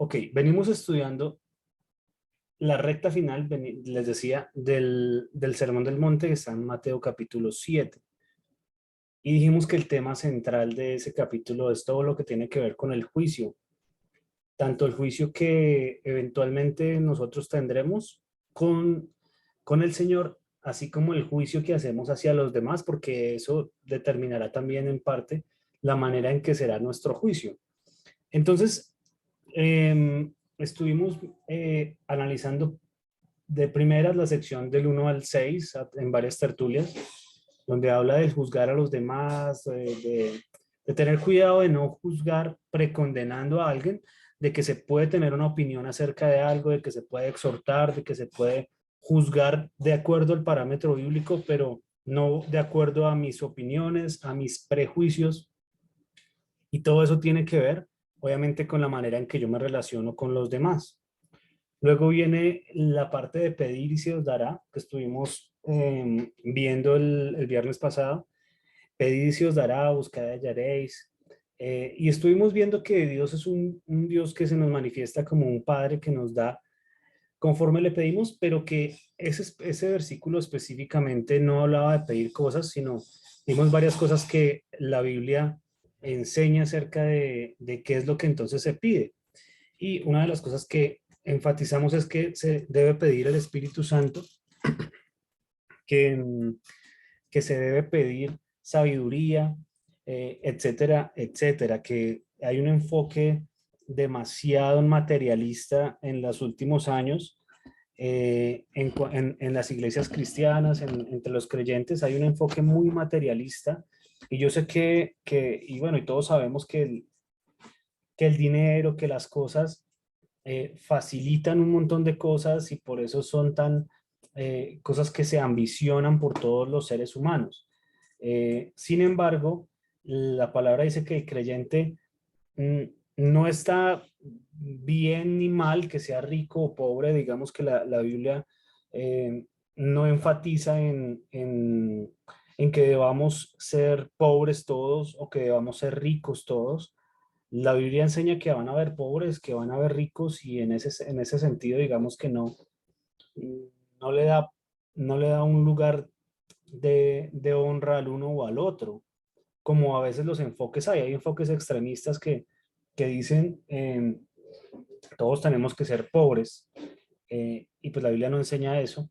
Ok, venimos estudiando la recta final, les decía, del Sermón del Monte que está en Mateo capítulo 7. Y dijimos que el tema central de ese capítulo es todo lo que tiene que ver con el juicio. Tanto el juicio que eventualmente nosotros tendremos con el Señor, así como el juicio que hacemos hacia los demás, porque eso determinará también en parte la manera en que será nuestro juicio. Entonces, estuvimos analizando de primeras la sección del 1 al 6 en varias tertulias, donde habla del juzgar a los demás, de tener cuidado de no juzgar precondenando a alguien, de que se puede tener una opinión acerca de algo, de que se puede exhortar, de que se puede juzgar de acuerdo al parámetro bíblico, pero no de acuerdo a mis opiniones, a mis prejuicios, y todo eso tiene que ver, obviamente, con la manera en que yo me relaciono con los demás. Luego viene la parte de pedir y se os dará, que estuvimos viendo el viernes pasado. Pedid y se os dará, buscad y hallaréis. Y estuvimos viendo que Dios es un Dios que se nos manifiesta como un Padre que nos da conforme le pedimos, pero que ese versículo específicamente no hablaba de pedir cosas, sino vimos varias cosas que la Biblia enseña acerca de qué es lo que entonces se pide. Y una de las cosas que enfatizamos es que se debe pedir el Espíritu Santo, que, que se debe pedir sabiduría, etcétera, etcétera, que hay un enfoque demasiado materialista en los últimos años. En las iglesias cristianas, entre los creyentes, hay un enfoque muy materialista. Y yo sé y bueno, y todos sabemos que el dinero, que las cosas facilitan un montón de cosas y por eso son tan cosas que se ambicionan por todos los seres humanos. Sin embargo, la palabra dice que el creyente mm, no está bien ni mal que sea rico o pobre. Digamos que la Biblia no enfatiza en que debamos ser pobres todos o que debamos ser ricos todos. La Biblia enseña que van a haber pobres, que van a haber ricos, y en ese sentido, digamos que no le da, no le da un lugar de honra al uno o al otro, como a veces los enfoques hay. Hay enfoques extremistas que dicen todos tenemos que ser pobres, y pues la Biblia no enseña eso.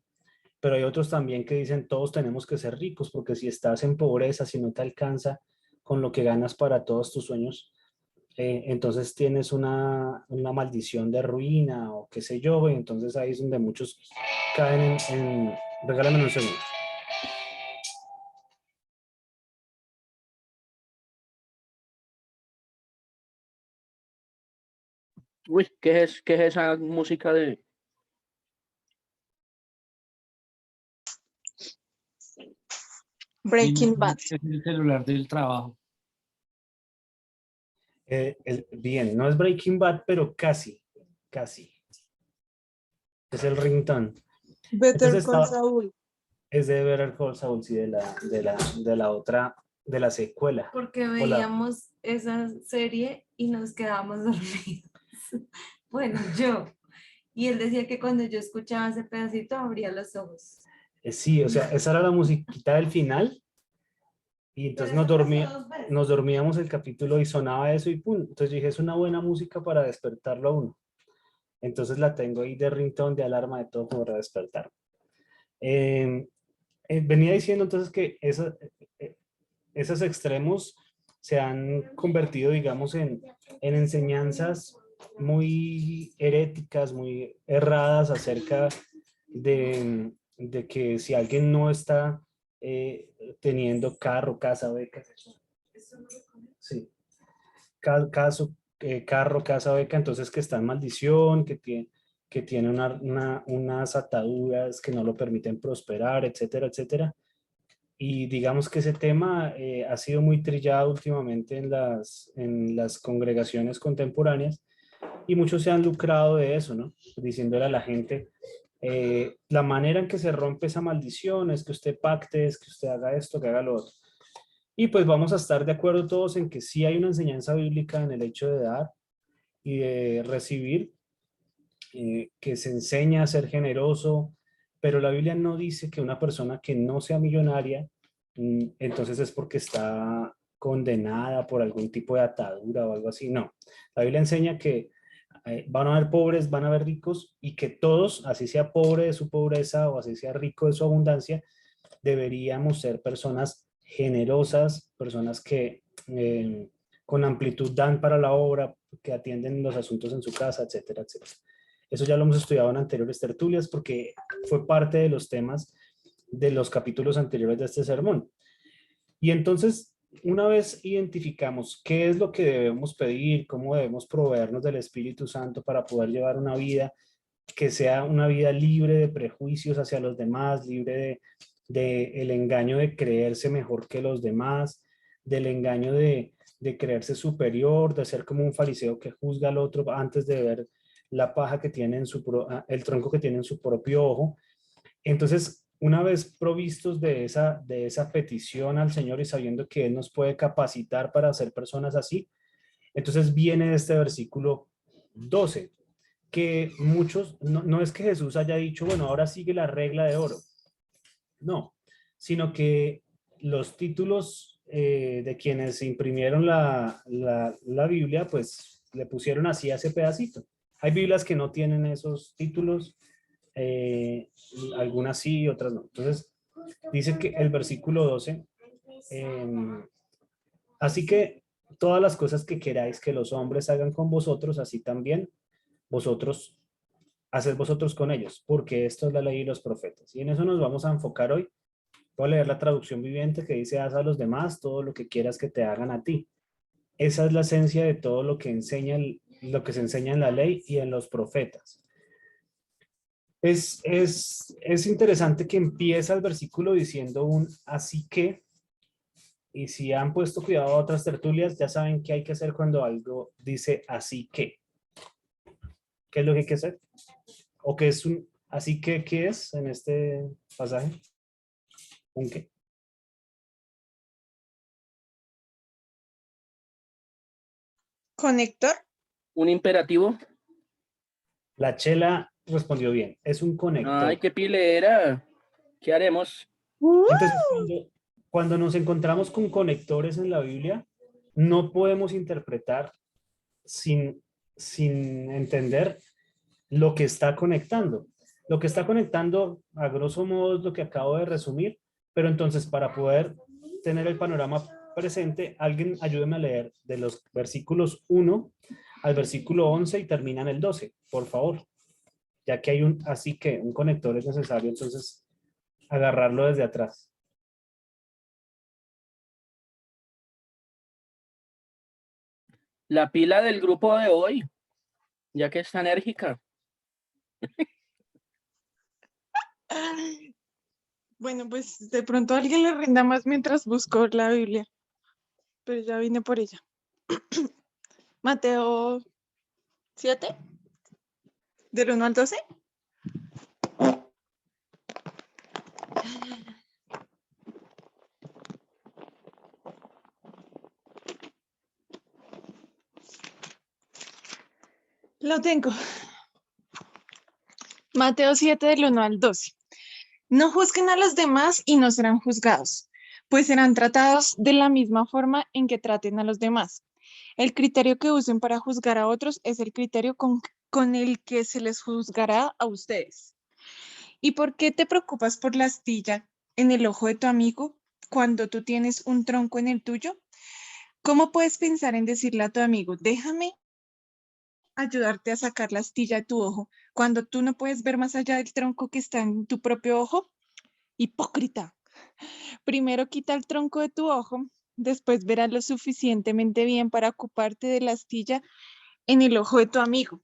Pero hay otros también que dicen todos tenemos que ser ricos, porque si estás en pobreza, si no te alcanza con lo que ganas para todos tus sueños, entonces tienes una maldición de ruina o qué sé yo, y entonces ahí es donde muchos caen regálame un segundo. Uy, ¿qué es esa música de...? Breaking Bad. Es el celular del trabajo. Bien, no es Breaking Bad, pero casi. Es el ringtone. Better Entonces Call Saul. es de Better Call Saul, sí, de la otra, de la secuela. Porque veíamos esa serie y nos quedábamos dormidos. Bueno, yo. Y él decía que cuando yo escuchaba ese pedacito abría los ojos. Sí, o sea, esa era la musiquita del final. Y entonces nos dormíamos el capítulo y sonaba eso y pum. Entonces yo dije, es una buena música para despertarlo a uno. Entonces la tengo ahí de ringtone, de alarma, de todo para despertar. Venía diciendo entonces que esos extremos se han convertido, digamos, en enseñanzas muy heréticas, muy erradas acerca de que si alguien no está teniendo carro, casa, beca, sí, carro, casa, beca, entonces que está en maldición, que tiene unas ataduras que no lo permiten prosperar, etcétera, etcétera. Y digamos que ese tema ha sido muy trillado últimamente en las congregaciones contemporáneas, y muchos se han lucrado de eso, ¿no? Diciéndole a la gente, la manera en que se rompe esa maldición es que usted pacte, es que usted haga esto, que haga lo otro. Y pues vamos a estar de acuerdo todos en que sí hay una enseñanza bíblica en el hecho de dar, y de recibir, que se enseña a ser generoso, pero la Biblia no dice que una persona que no sea millonaria, entonces es porque está condenada por algún tipo de atadura o algo así. No, la Biblia enseña que van a haber pobres, van a haber ricos y que todos, así sea pobre de su pobreza o así sea rico de su abundancia, deberíamos ser personas generosas, personas que con amplitud dan para la obra, que atienden los asuntos en su casa, etcétera, etcétera. Eso ya lo hemos estudiado en anteriores tertulias porque fue parte de los temas de los capítulos anteriores de este sermón. Y entonces, una vez identificamos qué es lo que debemos pedir, cómo debemos proveernos del Espíritu Santo para poder llevar una vida que sea una vida libre de prejuicios hacia los demás, libre de el engaño de creerse mejor que los demás, del engaño de creerse superior, de ser como un fariseo que juzga al otro antes de ver la paja que tiene en el tronco que tiene en su propio ojo. Entonces, una vez provistos de esa petición al Señor y sabiendo que Él nos puede capacitar para ser personas así, entonces viene este versículo 12, que muchos, no es que Jesús haya dicho, bueno, ahora sigue la regla de oro, no, sino que los títulos de quienes imprimieron la Biblia, pues le pusieron así a ese pedacito. Hay Biblias que no tienen esos títulos, algunas sí, otras no. Entonces, dice que el versículo 12, así que todas las cosas que queráis que los hombres hagan con vosotros, así también vosotros, haced vosotros con ellos, porque esto es la ley y los profetas. Y en eso nos vamos a enfocar hoy. Voy a leer la traducción viviente que dice, haz a los demás todo lo que quieras que te hagan a ti. Esa es la esencia de todo lo que enseña, lo que se enseña en la ley y en los profetas. Es interesante que empieza el versículo diciendo un así que, y si han puesto cuidado a otras tertulias, ya saben qué hay que hacer cuando algo dice así que. ¿Qué es lo que hay que hacer? ¿O qué es un así que qué es en este pasaje? ¿Un qué? ¿Conector? un imperativo. La Chela respondió bien. Es un conector. Ay, qué pilera. ¿Qué haremos? Entonces, cuando nos encontramos con conectores en la Biblia, no podemos interpretar sin entender lo que está conectando. Lo que está conectando, a grosso modo, es lo que acabo de resumir, pero entonces para poder tener el panorama presente, alguien ayúdeme a leer de los versículos 1 al versículo 11 y termina en el 12, por favor. Ya que hay así que un conector es necesario, entonces agarrarlo desde atrás. La pila del grupo de hoy, ya que está enérgica. Bueno, pues de pronto a alguien le rinda más mientras busco la Biblia, pero ya vine por ella. Mateo 7, del 1 al 12. Lo tengo. Mateo 7, del 1 al 12. No juzguen a los demás y no serán juzgados, pues serán tratados de la misma forma en que traten a los demás. El criterio que usen para juzgar a otros es el criterio con el que se les juzgará a ustedes. ¿Y por qué te preocupas por la astilla en el ojo de tu amigo cuando tú tienes un tronco en el tuyo? ¿Cómo puedes pensar en decirle a tu amigo, déjame ayudarte a sacar la astilla de tu ojo cuando tú no puedes ver más allá del tronco que está en tu propio ojo? Hipócrita. Primero quita el tronco de tu ojo, después verás lo suficientemente bien para ocuparte de la astilla en el ojo de tu amigo.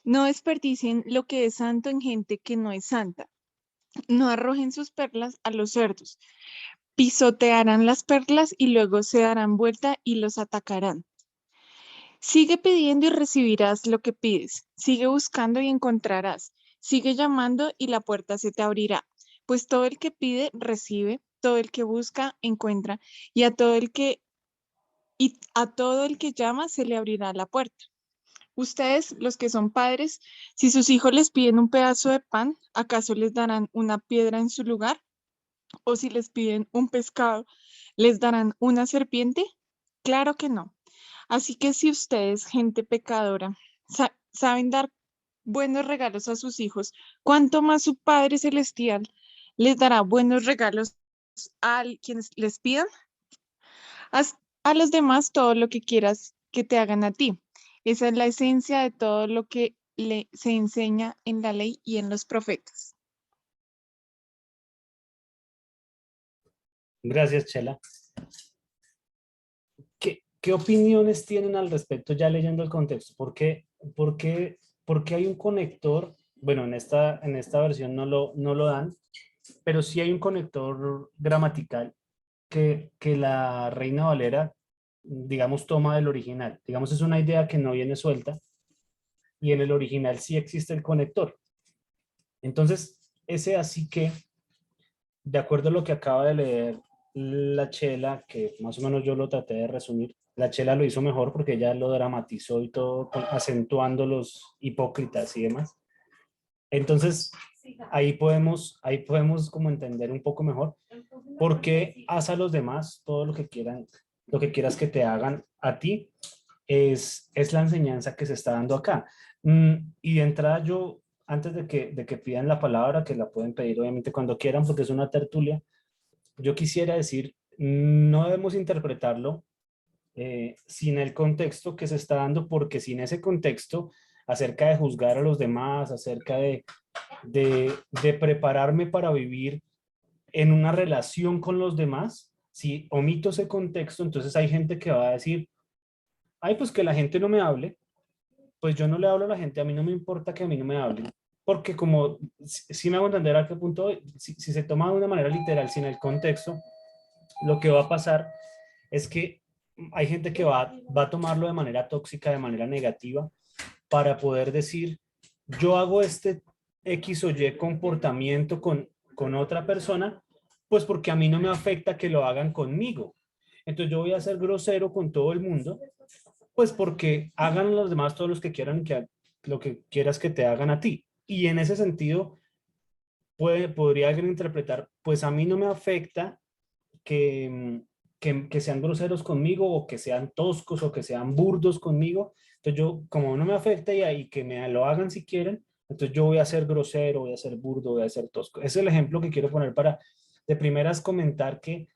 No desperdicien lo que es santo en gente que no es santa. No arrojen sus perlas a los cerdos. Pisotearán las perlas y luego se darán vuelta y los atacarán. Sigue pidiendo y recibirás lo que pides. Sigue buscando y encontrarás. Sigue llamando y la puerta se te abrirá. Pues todo el que pide, recibe. Todo el que busca, encuentra. Y a todo el que llama, se le abrirá la puerta. Ustedes, los que son padres, si sus hijos les piden un pedazo de pan, ¿acaso les darán una piedra en su lugar? ¿O si les piden un pescado, les darán una serpiente? Claro que no. Así que si ustedes, gente pecadora, saben dar buenos regalos a sus hijos, ¿cuánto más su Padre Celestial les dará buenos regalos a quienes les pidan? Haz a los demás todo lo que quieras que te hagan a ti. Esa es la esencia de todo lo que se enseña en la ley y en los profetas. Gracias, Chela. ¿Qué opiniones tienen al respecto ya leyendo el contexto? ¿Por qué hay un conector? Bueno, en esta versión no lo dan, pero sí hay un conector gramatical que la Reina Valera, digamos, toma del original. Digamos, es una idea que no viene suelta y en el original sí existe el conector. Entonces, ese así que, de acuerdo a lo que acaba de leer la Chela, que más o menos yo lo traté de resumir, la Chela lo hizo mejor porque ella lo dramatizó y todo, acentuando los hipócritas y demás. Entonces, ahí podemos como entender un poco mejor por qué haz a los demás todo lo que quieran, lo que quieras que te hagan a ti, es la enseñanza que se está dando acá. Y de entrada yo, antes de que pidan la palabra, que la pueden pedir obviamente cuando quieran, porque es una tertulia, yo quisiera decir, no debemos interpretarlo sin el contexto que se está dando, porque sin ese contexto, acerca de juzgar a los demás, acerca de prepararme para vivir en una relación con los demás, si omito ese contexto, entonces hay gente que va a decir, ay, pues que la gente no me hable, pues yo no le hablo a la gente, a mí no me importa que a mí no me hablen, porque como, si me hago entender a qué punto, si se toma de una manera literal, sin el contexto, lo que va a pasar es que hay gente que va a tomarlo de manera tóxica, de manera negativa, para poder decir, yo hago este X o Y comportamiento con otra persona, pues porque a mí no me afecta que lo hagan conmigo. Entonces yo voy a ser grosero con todo el mundo, pues porque hagan los demás todos los que quieran, lo que quieras que te hagan a ti. Y en ese sentido, podría alguien interpretar, pues a mí no me afecta que, que sean groseros conmigo o que sean toscos o que sean burdos conmigo. Entonces yo, como no me afecta y ahí que me lo hagan si quieren, entonces yo voy a ser grosero, voy a ser burdo, voy a ser tosco. Ese es el ejemplo que quiero poner para de primeras comentar que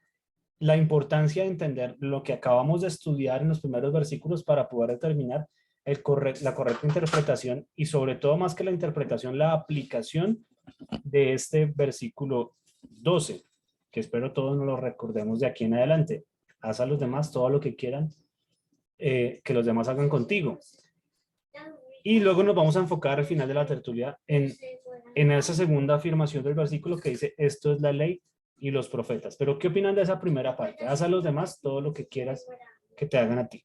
la importancia de entender lo que acabamos de estudiar en los primeros versículos para poder determinar la correcta interpretación y sobre todo más que la interpretación, la aplicación de este versículo 12, que espero todos nos lo recordemos de aquí en adelante. Haz a los demás todo lo que quieran que los demás hagan contigo. Y luego nos vamos a enfocar al final de la tertulia en esa segunda afirmación del versículo que dice, esto es la ley y los profetas. Pero ¿qué opinan de esa primera parte? Haz a los demás todo lo que quieras que te hagan a ti.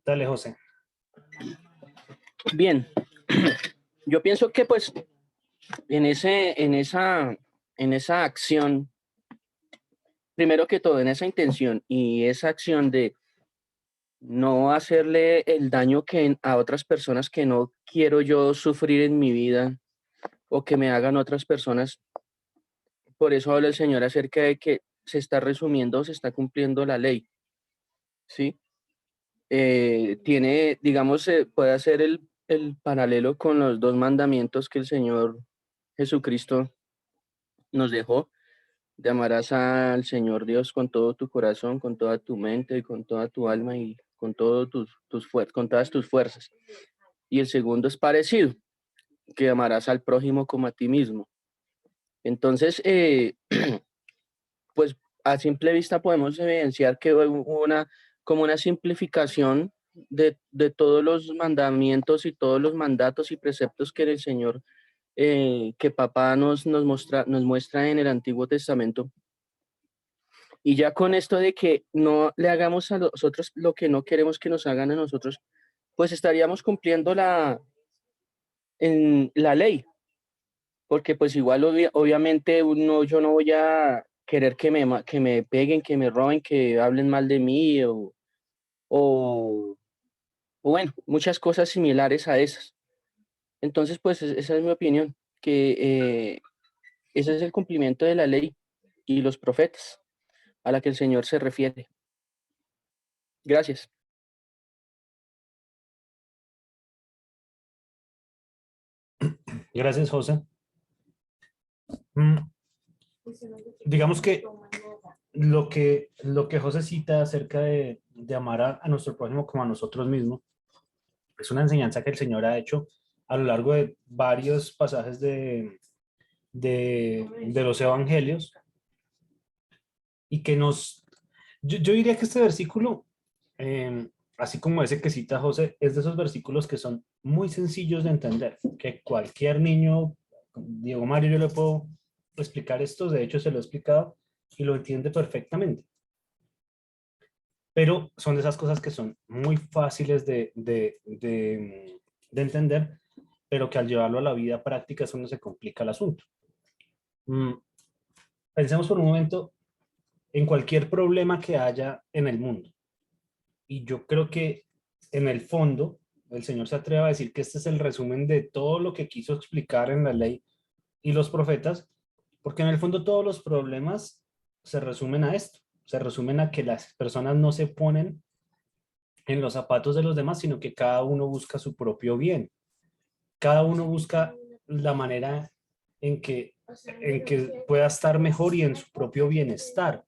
Dale, José. Bien, yo pienso que pues en esa acción, primero que todo, en esa intención y esa acción de no hacerle el daño a otras personas que no quiero yo sufrir en mi vida o que me hagan otras personas. Por eso habla el Señor acerca de que se está resumiendo, se está cumpliendo la ley, ¿sí? Digamos, puede hacer el paralelo con los dos mandamientos que el Señor Jesucristo nos dejó, de amarás al Señor Dios con todo tu corazón, con toda tu mente y con toda tu alma y con todas tus fuerzas. Y el segundo es parecido, que amarás al prójimo como a ti mismo. Entonces, pues a simple vista podemos evidenciar que hubo como una simplificación de todos los mandamientos y todos los mandatos y preceptos que el Señor, que papá nos muestra en el Antiguo Testamento. Y ya con esto de que no le hagamos a nosotros lo que no queremos que nos hagan a nosotros, pues estaríamos cumpliendo la ley. porque pues igual obviamente yo no voy a querer que me peguen, que me roben, que hablen mal de mí o bueno, muchas cosas similares a esas. Entonces, pues esa es mi opinión, que ese es el cumplimiento de la ley y los profetas a la que el Señor se refiere. Gracias. Gracias, José. Digamos que lo que José cita acerca de amar a nuestro prójimo como a nosotros mismos es una enseñanza que el Señor ha hecho a lo largo de varios pasajes de los evangelios y que yo diría que este versículo, así como ese que cita José, es de esos versículos que son muy sencillos de entender, que cualquier niño, Diego Mario, yo le puedo explicar esto, de hecho se lo he explicado y lo entiende perfectamente. Pero son de esas cosas que son muy fáciles de entender, pero que al llevarlo a la vida práctica es donde se complica el asunto. Pensemos por un momento en cualquier problema que haya en el mundo. Y yo creo que en el fondo el Señor se atreve a decir que este es el resumen de todo lo que quiso explicar en la ley y los profetas, porque en el fondo todos los problemas se resumen a esto, se resumen a que las personas no se ponen en los zapatos de los demás, sino que cada uno busca su propio bien. Cada uno busca la manera en que pueda estar mejor y en su propio bienestar.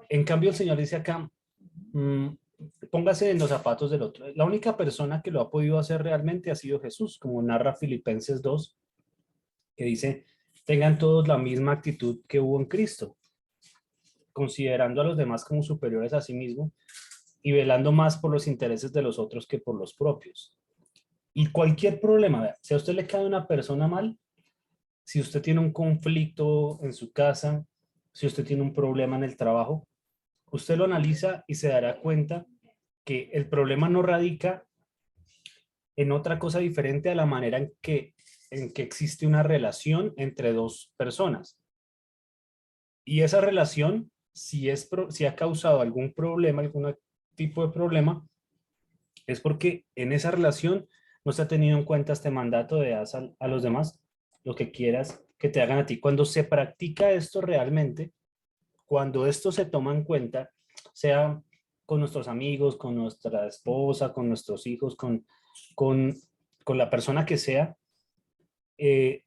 En cambio, el Señor dice acá, póngase en los zapatos del otro. La única persona que lo ha podido hacer realmente ha sido Jesús, como narra Filipenses 2, que dice, tengan todos la misma actitud que hubo en Cristo, considerando a los demás como superiores a sí mismo y velando más por los intereses de los otros que por los propios. Y cualquier problema, si a usted le cae una persona mal, si usted tiene un conflicto en su casa, si usted tiene un problema en el trabajo, usted lo analiza y se dará cuenta que el problema no radica en otra cosa diferente a la manera en que existe una relación entre dos personas. Y esa relación, si ha causado algún problema, algún tipo de problema, es porque en esa relación no se ha tenido en cuenta este mandato de haz a los demás lo que quieras que te hagan a ti. Cuando se practica esto realmente, cuando esto se toma en cuenta, sea con nuestros amigos, con nuestra esposa, con nuestros hijos, con la persona que sea,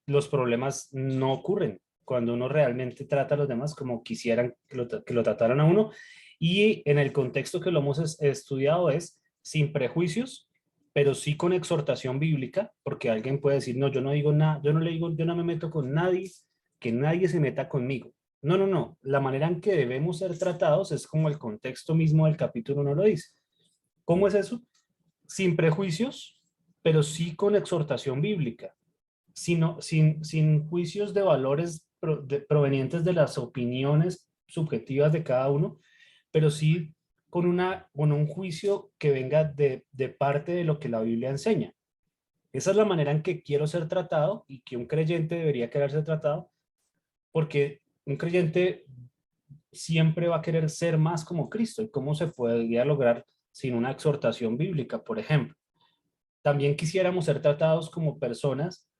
los problemas no ocurren cuando uno realmente trata a los demás como quisieran que lo trataran a uno. Y en el contexto que lo hemos estudiado es sin prejuicios, pero sí con exhortación bíblica, porque alguien puede decir, no, yo no digo nada, yo no me meto con nadie, que nadie se meta conmigo. No, no, no. La manera en que debemos ser tratados es como el contexto mismo del capítulo 1 lo dice. ¿Cómo es eso? Sin prejuicios, pero sí con exhortación bíblica, sin juicios de valores provenientes de las opiniones subjetivas de cada uno, pero sí con un juicio que venga de parte de lo que la Biblia enseña. Esa es la manera en que quiero ser tratado y que un creyente debería querer ser tratado, porque un creyente siempre va a querer ser más como Cristo. ¿Y cómo se podría lograr sin una exhortación bíblica, por ejemplo? También quisiéramos ser tratados como personas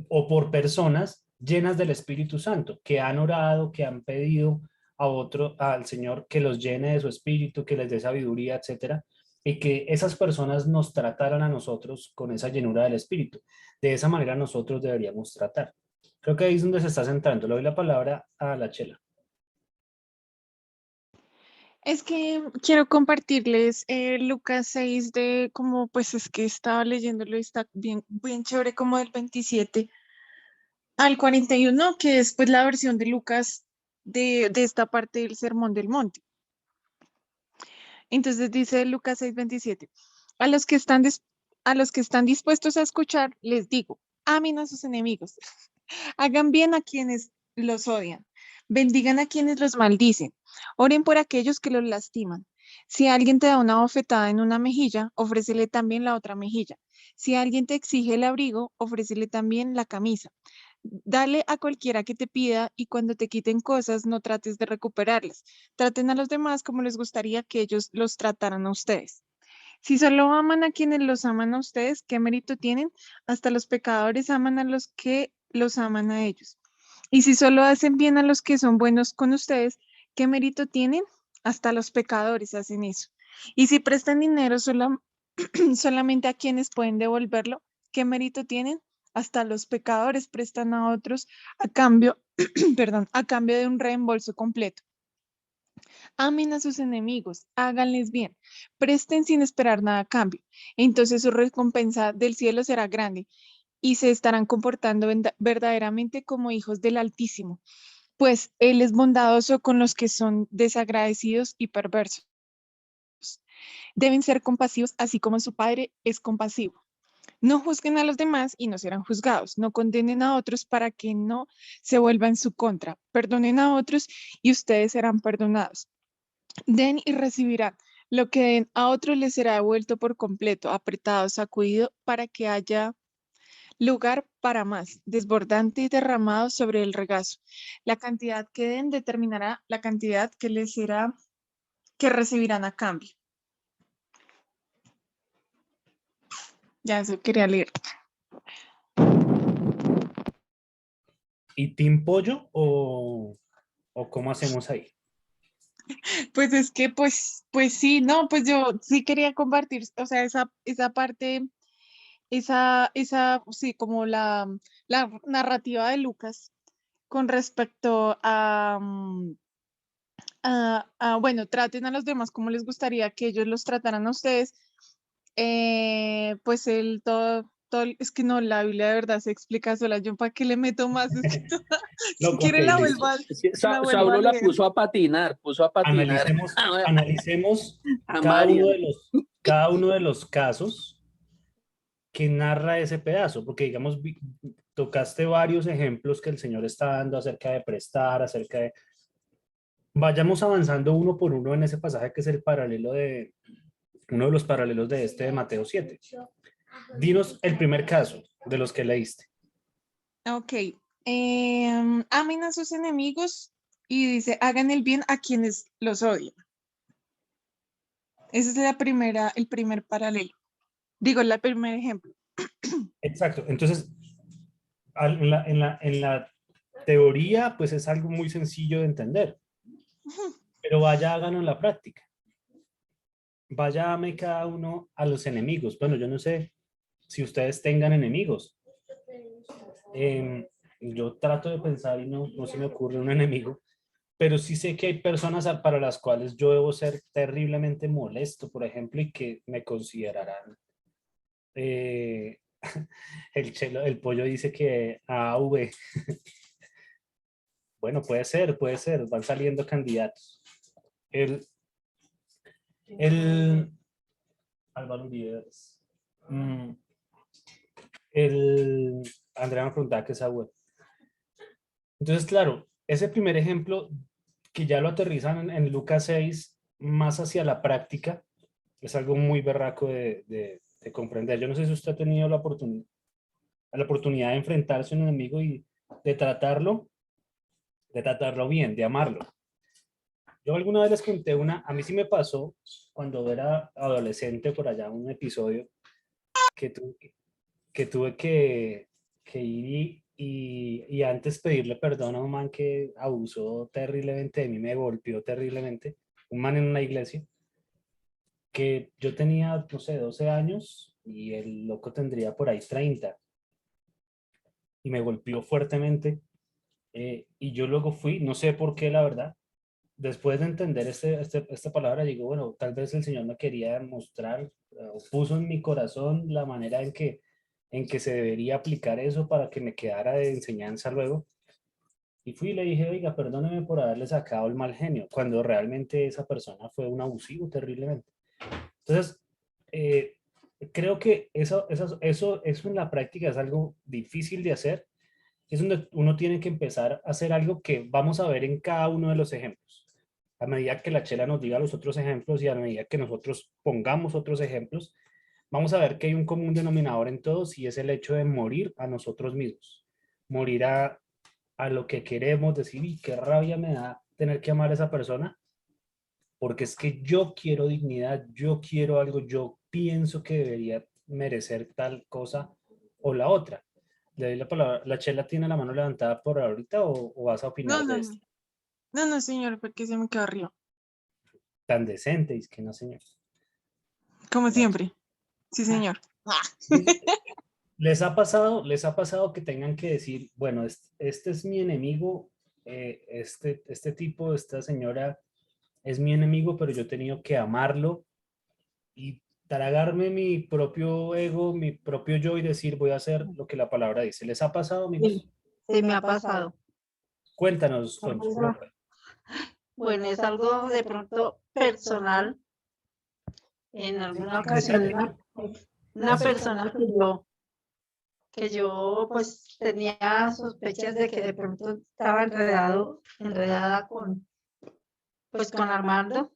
o por personas llenas del Espíritu Santo, que han orado, que han pedido al Señor que los llene de su Espíritu, que les dé sabiduría, etcétera, y que esas personas nos trataran a nosotros con esa llenura del Espíritu. De esa manera nosotros deberíamos tratar. Creo que ahí es donde se está centrando. Le doy la palabra a la Chela. Es que quiero compartirles Lucas 6 de como pues es que estaba leyéndolo y está bien, bien chévere como del 27 al 41, que es pues la versión de Lucas de esta parte del Sermón del Monte. Entonces dice Lucas 6:27, a los que están dispuestos a escuchar, les digo, amen a sus enemigos, hagan bien a quienes los odian, bendigan a quienes los maldicen, oren por aquellos que los lastiman, Si alguien te da una bofetada en una mejilla, ofrécele también la otra mejilla. Si alguien te exige el abrigo, ofrécele también la camisa. Dale a cualquiera que te pida y cuando te quiten cosas, no trates de recuperarlas. Traten a los demás como les gustaría que ellos los trataran a ustedes. Si solo aman a quienes los aman a ustedes, ¿qué mérito tienen? Hasta los pecadores aman a los que los aman a ellos. Y si solo hacen bien a los que son buenos con ustedes, ¿qué mérito tienen? Hasta los pecadores hacen eso. Y si prestan dinero solamente a quienes pueden devolverlo, ¿qué mérito tienen? Hasta los pecadores prestan a otros a cambio, perdón, a cambio de un reembolso completo. Amen a sus enemigos, háganles bien, presten sin esperar nada a cambio. Entonces su recompensa del cielo será grande y se estarán comportando verdaderamente como hijos del Altísimo, pues Él es bondadoso con los que son desagradecidos y perversos. Deben ser compasivos, así como su Padre es compasivo. No juzguen a los demás y no serán juzgados. No condenen a otros para que no se vuelva en su contra. Perdonen a otros y ustedes serán perdonados. Den y recibirán. Lo que den a otros les será devuelto por completo, apretado, sacudido, para que haya lugar para más, desbordante y derramado sobre el regazo. La cantidad que den determinará la cantidad que les será, que recibirán a cambio. Ya eso quería leer. ¿Y Team Pollo o cómo hacemos ahí? Pues es que, pues sí, no, pues yo sí quería compartir, o sea, esa parte, sí, como la narrativa de Lucas con respecto a, bueno, traten a los demás como les gustaría que ellos los trataran a ustedes. Pues es que no, la Biblia de verdad se explica sola. Yo para qué le meto más, es que No, si ok, quiere listo. Es que la vuelvo a Saulo la leer. puso a patinar, Analicemos a cada uno Marian. de cada uno de los casos que narra ese pedazo, porque digamos, tocaste varios ejemplos que el Señor está dando acerca de prestar, acerca de... Vayamos avanzando uno por uno en ese pasaje que es el paralelo de, uno de los paralelos de este de Mateo 7. Dinos el primer caso de los que leíste. Ok. Amen a sus enemigos y dice, hagan el bien a quienes los odian. Ese es el primer paralelo. Digo, el primer ejemplo. Exacto. Entonces, en la teoría, pues es algo muy sencillo de entender, pero vaya, háganlo en la práctica. Vaya, ame cada uno a los enemigos. Bueno, yo no sé si ustedes tengan enemigos. Yo trato de pensar y no se me ocurre un enemigo, pero sí sé que hay personas para las cuales yo debo ser terriblemente molesto, por ejemplo, y que me considerarán. eh, el pollo dice que AV. Bueno, puede ser, van saliendo candidatos. El, el Álvaro Uribe, el Andrea Frontal, que es AV. Entonces, claro, ese primer ejemplo que ya lo aterrizan en Lucas 6, más hacia la práctica, es algo muy berraco de comprender. Yo no sé si usted ha tenido la oportunidad de enfrentarse a un enemigo y de tratarlo bien, de amarlo. Yo alguna vez les conté a mí sí me pasó cuando era adolescente por allá, un episodio que, que tuve que ir y antes pedirle perdón a un man que abusó terriblemente de mí, me golpeó terriblemente, un man en una iglesia, que yo tenía, no sé, 12 años y el loco tendría por ahí 30 y me golpeó fuertemente y yo luego fui, no sé por qué la verdad, después de entender esta palabra, digo, bueno, tal vez el Señor me quería mostrar, puso en mi corazón la manera en que se debería aplicar eso para que me quedara de enseñanza luego. Y fui y le dije, oiga, perdóneme por haberle sacado el mal genio, cuando realmente esa persona fue un abusivo terriblemente. Entonces, eh, creo que eso en la práctica es algo difícil de hacer. Es donde uno tiene que empezar a hacer algo que vamos a ver en cada uno de los ejemplos. a medida que la Chela nos diga los otros ejemplos y a medida que nosotros pongamos otros ejemplos, vamos a ver que hay un común denominador en todos y es el hecho de morir a nosotros mismos, morir a lo que queremos, decir, y qué rabia me da tener que amar a esa persona, porque es que yo quiero dignidad, yo quiero algo, yo pienso que debería merecer tal cosa o la otra. Le doy la palabra. ¿La Chela tiene la mano levantada por ahorita o vas a opinar No, de no, esto? no, no, señor, porque se me quedó arriba. Tan decente, es que no, señor. Como siempre. Sí, señor. ¿Les ha pasado que tengan que decir, bueno, este es mi enemigo, este tipo, esta señora es mi enemigo, pero yo he tenido que amarlo y tragarme mi propio ego, mi propio yo y decir, voy a hacer lo que la palabra dice? ¿Les ha pasado, amigos? Sí, me ha pasado. Cuéntanos, Toncho, ¿cómo fue? Bueno, es algo de pronto personal. En alguna ocasión, Decente. una persona que yo pues tenía sospechas de que de pronto estaba enredada pues con Armando,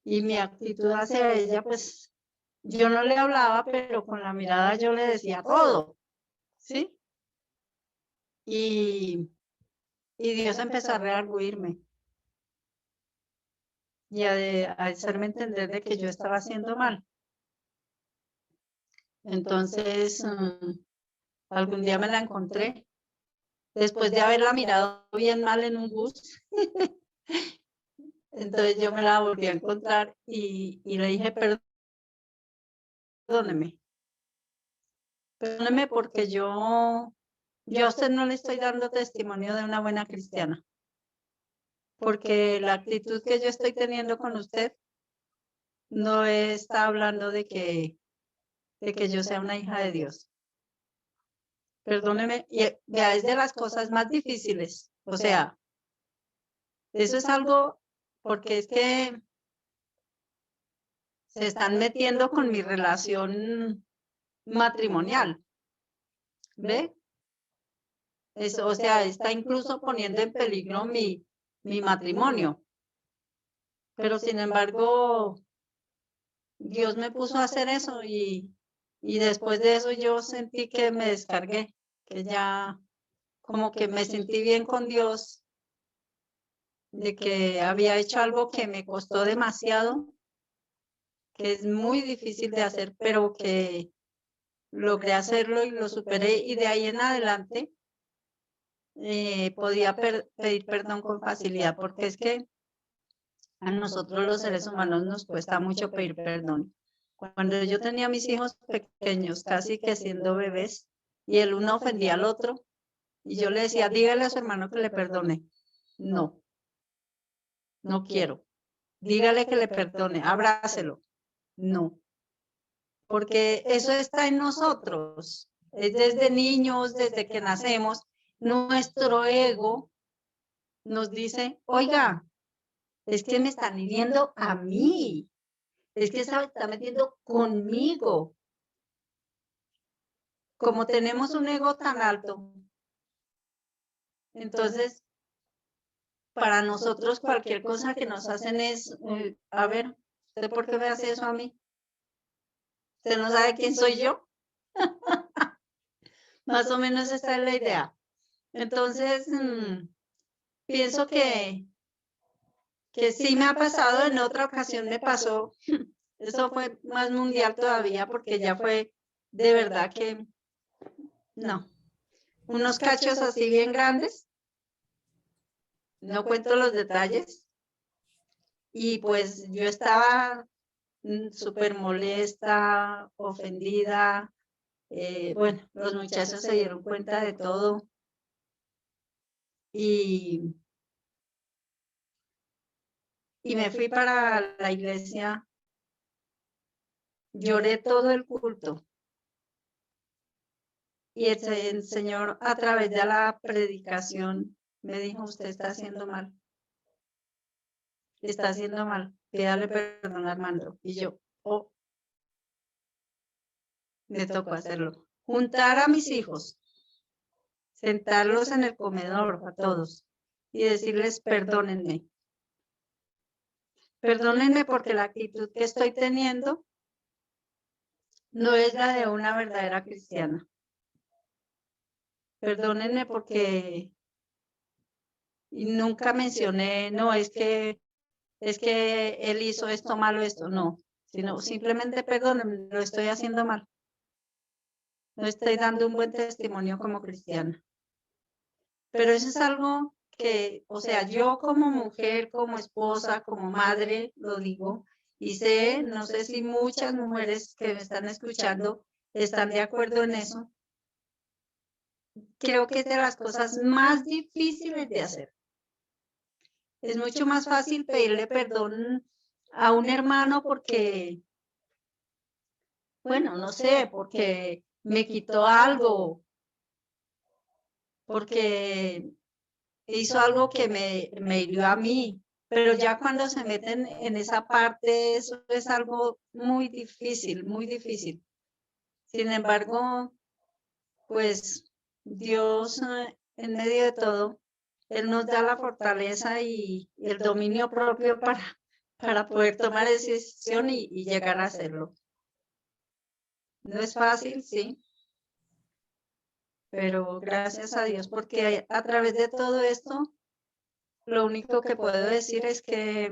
y mi actitud hacia ella, pues yo no le hablaba, pero con la mirada yo le decía todo, ¿sí? Y Dios empezó a redarguirme y a hacerme entender de que yo estaba haciendo mal. Entonces, algún día me la encontré, después de haberla mirado bien mal en un bus. Entonces yo me la volví a encontrar y le dije, perdóneme porque yo a usted no le estoy dando testimonio de una buena cristiana, porque la actitud que yo estoy teniendo con usted no está hablando de que yo sea una hija de Dios. Perdóneme, y vea, es de las cosas más difíciles. O sea, eso es algo, porque es que se están metiendo con mi relación matrimonial. ¿Ve? Eso, o sea, está incluso poniendo en peligro mi matrimonio. Pero sin embargo, Dios me puso a hacer eso y después de eso yo sentí que me descargué, que ya como que me sentí bien con Dios, de que había hecho algo que me costó demasiado, que es muy difícil de hacer, pero que logré hacerlo y lo superé, y de ahí en adelante podía pedir perdón con facilidad, porque es que a nosotros los seres humanos nos cuesta mucho pedir perdón. Cuando yo tenía a mis hijos pequeños, casi que siendo bebés, y el uno ofendía al otro, y yo le decía, dígale a su hermano que le perdone. No, no quiero. Dígale que le perdone, abrácelo. No, porque eso está en nosotros. Es desde niños, desde que nacemos, nuestro ego nos dice, oiga, es que me están hiriendo a mí, es que se está metiendo conmigo. Como tenemos un ego tan alto, entonces para nosotros cualquier cosa que nos hacen es, a ver, ¿usted por qué me hace eso a mí? ¿Usted no sabe quién soy yo? Más o menos esta es la idea. Entonces, pienso que sí me ha pasado, en otra ocasión me pasó, eso fue más mundial todavía, porque ya fue de verdad que, no, unos cachos así bien grandes, no cuento los detalles, y pues yo estaba súper molesta, ofendida, bueno, los muchachos se dieron cuenta de todo, y me fui para la iglesia, lloré todo el culto. Y el Señor, a través de la predicación, me dijo, usted está haciendo mal. Está haciendo mal. Pídale perdón a Armando. Y yo, oh, me tocó hacerlo. Juntar a mis hijos, sentarlos en el comedor a todos y decirles, perdónenme. Perdónenme porque la actitud que estoy teniendo no es la de una verdadera cristiana. Perdónenme porque nunca mencioné, no, es que él hizo esto malo, esto, no, sino simplemente perdónenme, lo estoy haciendo mal. No estoy dando un buen testimonio como cristiana. Pero eso es algo que, o sea, yo como mujer, como esposa, como madre, lo digo, y sé, no sé si muchas mujeres que me están escuchando están de acuerdo en eso. Creo que es de las cosas más difíciles de hacer. Es mucho más fácil pedirle perdón a un hermano porque, bueno, no sé, porque me quitó algo, porque hizo algo que me hirió a mí, pero ya cuando se meten en esa parte, eso es algo muy difícil, muy difícil. Sin embargo, pues Dios en medio de todo, Él nos da la fortaleza y el dominio propio para poder tomar esa decisión y llegar a hacerlo. No es fácil, sí, pero gracias a Dios, porque a través de todo esto, lo único que puedo decir es que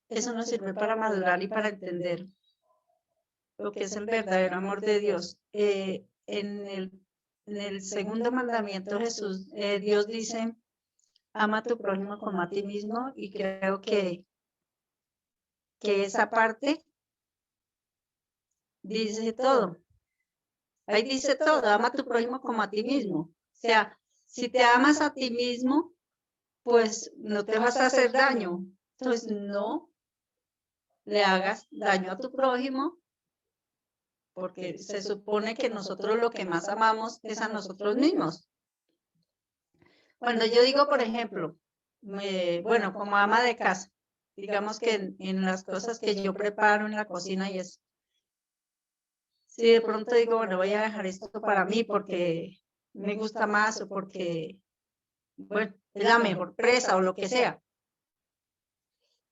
eso nos sirve para madurar y para entender lo que es el verdadero amor de Dios. En el segundo mandamiento Jesús, Dios dice, ama a tu prójimo como a ti mismo, y creo que esa parte dice todo. Ahí dice todo, ama a tu prójimo como a ti mismo. O sea, si te amas a ti mismo, pues no te vas a hacer daño. Entonces no le hagas daño a tu prójimo, porque se supone que nosotros lo que más amamos es a nosotros mismos. Cuando yo digo, por ejemplo, bueno, como ama de casa, digamos que en las cosas que yo preparo en la cocina y eso, si de pronto digo, bueno, voy a dejar esto para mí porque me gusta más o porque, bueno, es la mejor presa o lo que sea.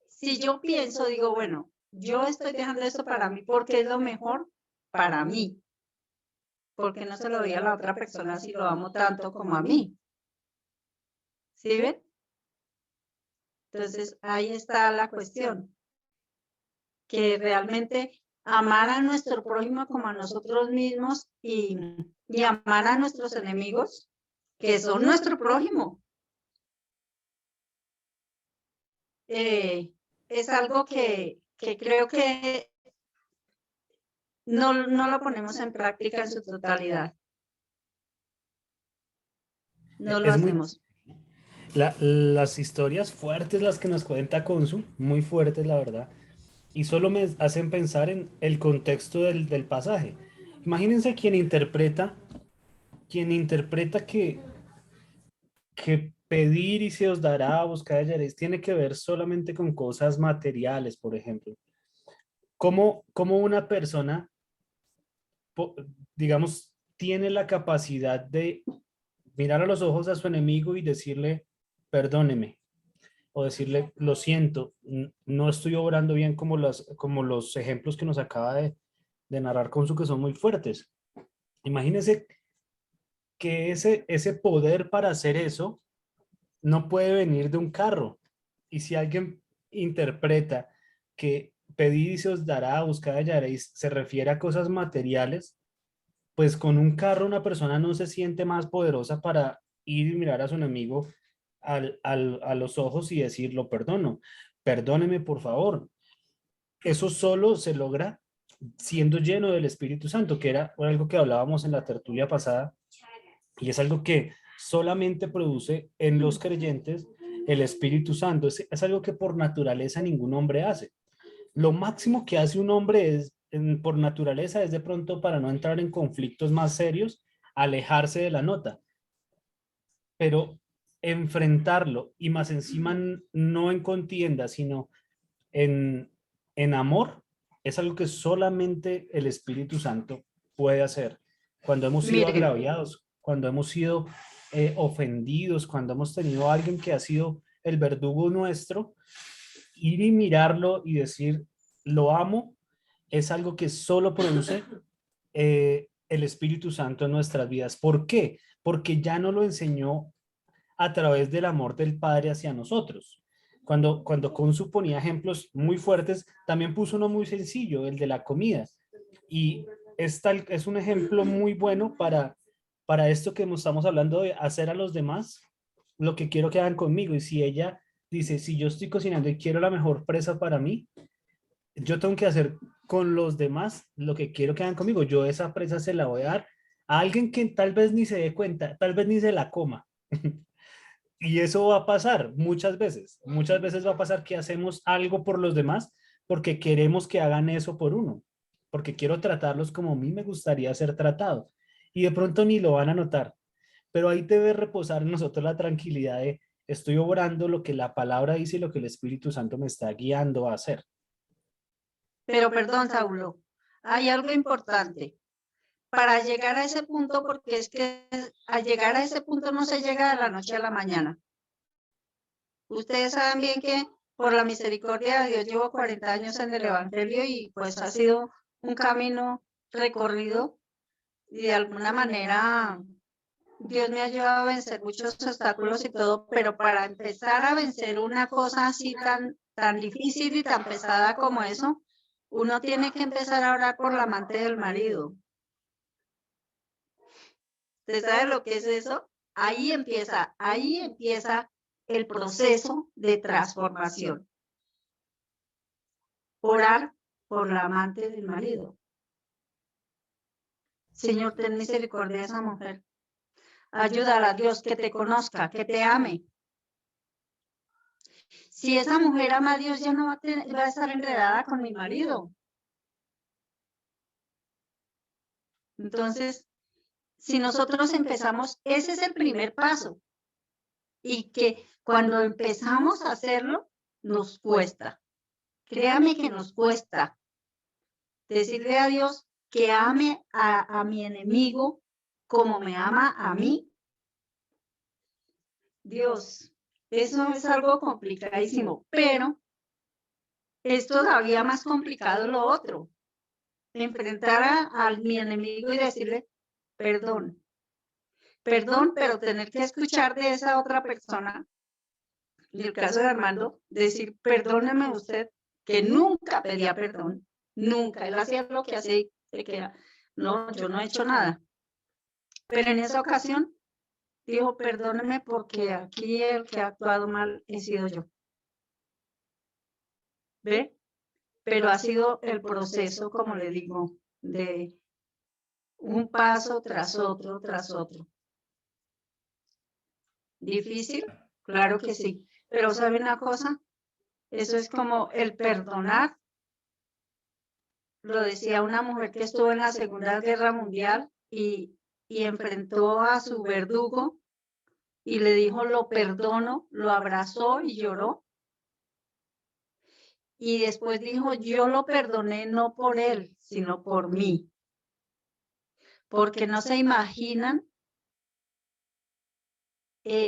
Si yo pienso, digo, bueno, yo estoy dejando esto para mí porque es lo mejor para mí. Porque no se lo doy a la otra persona si lo amo tanto como a mí. ¿Sí ven? Entonces, ahí está la cuestión. Que realmente amar a nuestro prójimo como a nosotros mismos y amar a nuestros enemigos, que son nuestro prójimo. Es algo que creo que no lo ponemos en práctica en su totalidad. No lo Es muy, hacemos. las historias fuertes las que nos cuenta Consu, muy fuertes la verdad, y solo me hacen pensar en el contexto del pasaje. Imagínense quien interpreta que pedir y se os dará, buscar y hallaréis, tiene que ver solamente con cosas materiales, por ejemplo. ¿Cómo una persona, digamos, tiene la capacidad de mirar a los ojos a su enemigo y decirle, perdóneme, o decirle, lo siento, no estoy obrando bien como los ejemplos que nos acaba de narrar Consu, que son muy fuertes? Imagínense que ese poder para hacer eso no puede venir de un carro. Y si alguien interpreta que pedid y se os dará, buscad y hallaréis, se refiere a cosas materiales, pues con un carro una persona no se siente más poderosa para ir y mirar a su enemigo a los ojos y decirlo, perdono, perdóneme por favor. Eso solo se logra siendo lleno del Espíritu Santo, que era algo que hablábamos en la tertulia pasada, y es algo que solamente produce en los creyentes el Espíritu Santo. Es algo que por naturaleza ningún hombre hace. Lo máximo que hace un hombre por naturaleza es de pronto, para no entrar en conflictos más serios, alejarse de la nota. Pero enfrentarlo, y más encima no en contienda, sino en amor, es algo que solamente el Espíritu Santo puede hacer. Cuando hemos sido agraviados, cuando hemos sido ofendidos, cuando hemos tenido a alguien que ha sido el verdugo nuestro, ir y mirarlo y decir, lo amo, es algo que solo produce el Espíritu Santo en nuestras vidas. ¿Por qué? Porque ya nos lo enseñó a través del amor del Padre hacia nosotros. Cuando Consu ponía ejemplos muy fuertes, también puso uno muy sencillo, el de la comida. Y es un ejemplo muy bueno para esto que estamos hablando de hacer a los demás lo que quiero que hagan conmigo. Y si ella dice, si yo estoy cocinando y quiero la mejor presa para mí, yo tengo que hacer con los demás lo que quiero que hagan conmigo. Yo esa presa se la voy a dar a alguien que tal vez ni se dé cuenta, tal vez ni se la coma. Y eso va a pasar muchas veces. Muchas veces va a pasar que hacemos algo por los demás porque queremos que hagan eso por uno. Porque quiero tratarlos como a mí me gustaría ser tratado. Y de pronto ni lo van a notar. Pero ahí debe reposar en nosotros la tranquilidad de estoy obrando lo que la palabra dice y lo que el Espíritu Santo me está guiando a hacer. Pero perdón, Saulo, hay algo importante. Para llegar a ese punto, porque es que al llegar a ese punto no se llega de la noche a la mañana. Ustedes saben bien que por la misericordia de Dios llevo 40 años en el Evangelio y pues ha sido un camino recorrido y de alguna manera Dios me ha ayudado a vencer muchos obstáculos y todo, pero para empezar a vencer una cosa así tan difícil y tan pesada como eso, uno tiene que empezar a orar por la amante del marido. ¿Usted sabe lo que es eso? Ahí empieza el proceso de transformación. Orar por la amante del marido. Señor, ten misericordia de esa mujer. Ayúdala a Dios que te conozca, que te ame. Si esa mujer ama a Dios, ya no va a estar enredada con mi marido. Entonces, si nosotros empezamos, ese es el primer paso. Y que cuando empezamos a hacerlo, nos cuesta. Créame que nos cuesta decirle a Dios que ame a mi enemigo como me ama a mí. Dios, eso es algo complicadísimo, pero es todavía más complicado lo otro. Enfrentar a mi enemigo y decirle, perdón, pero tener que escuchar de esa otra persona, en el caso de Armando, decir, perdóneme usted, que nunca pedía perdón, nunca, él hacía lo que hacía y se queda, no, yo no he hecho nada. Pero en esa ocasión dijo, perdóneme porque aquí el que ha actuado mal he sido yo. ¿Ve? Pero ha sido el proceso, como le digo, de un paso tras otro, tras otro. ¿Difícil? Claro que sí. Pero ¿sabe una cosa? Eso es como el perdonar. Lo decía una mujer que estuvo en la Segunda Guerra Mundial y enfrentó a su verdugo y le dijo, lo perdono, lo abrazó y lloró. Y después dijo, yo lo perdoné no por él, sino por mí. Porque no se imaginan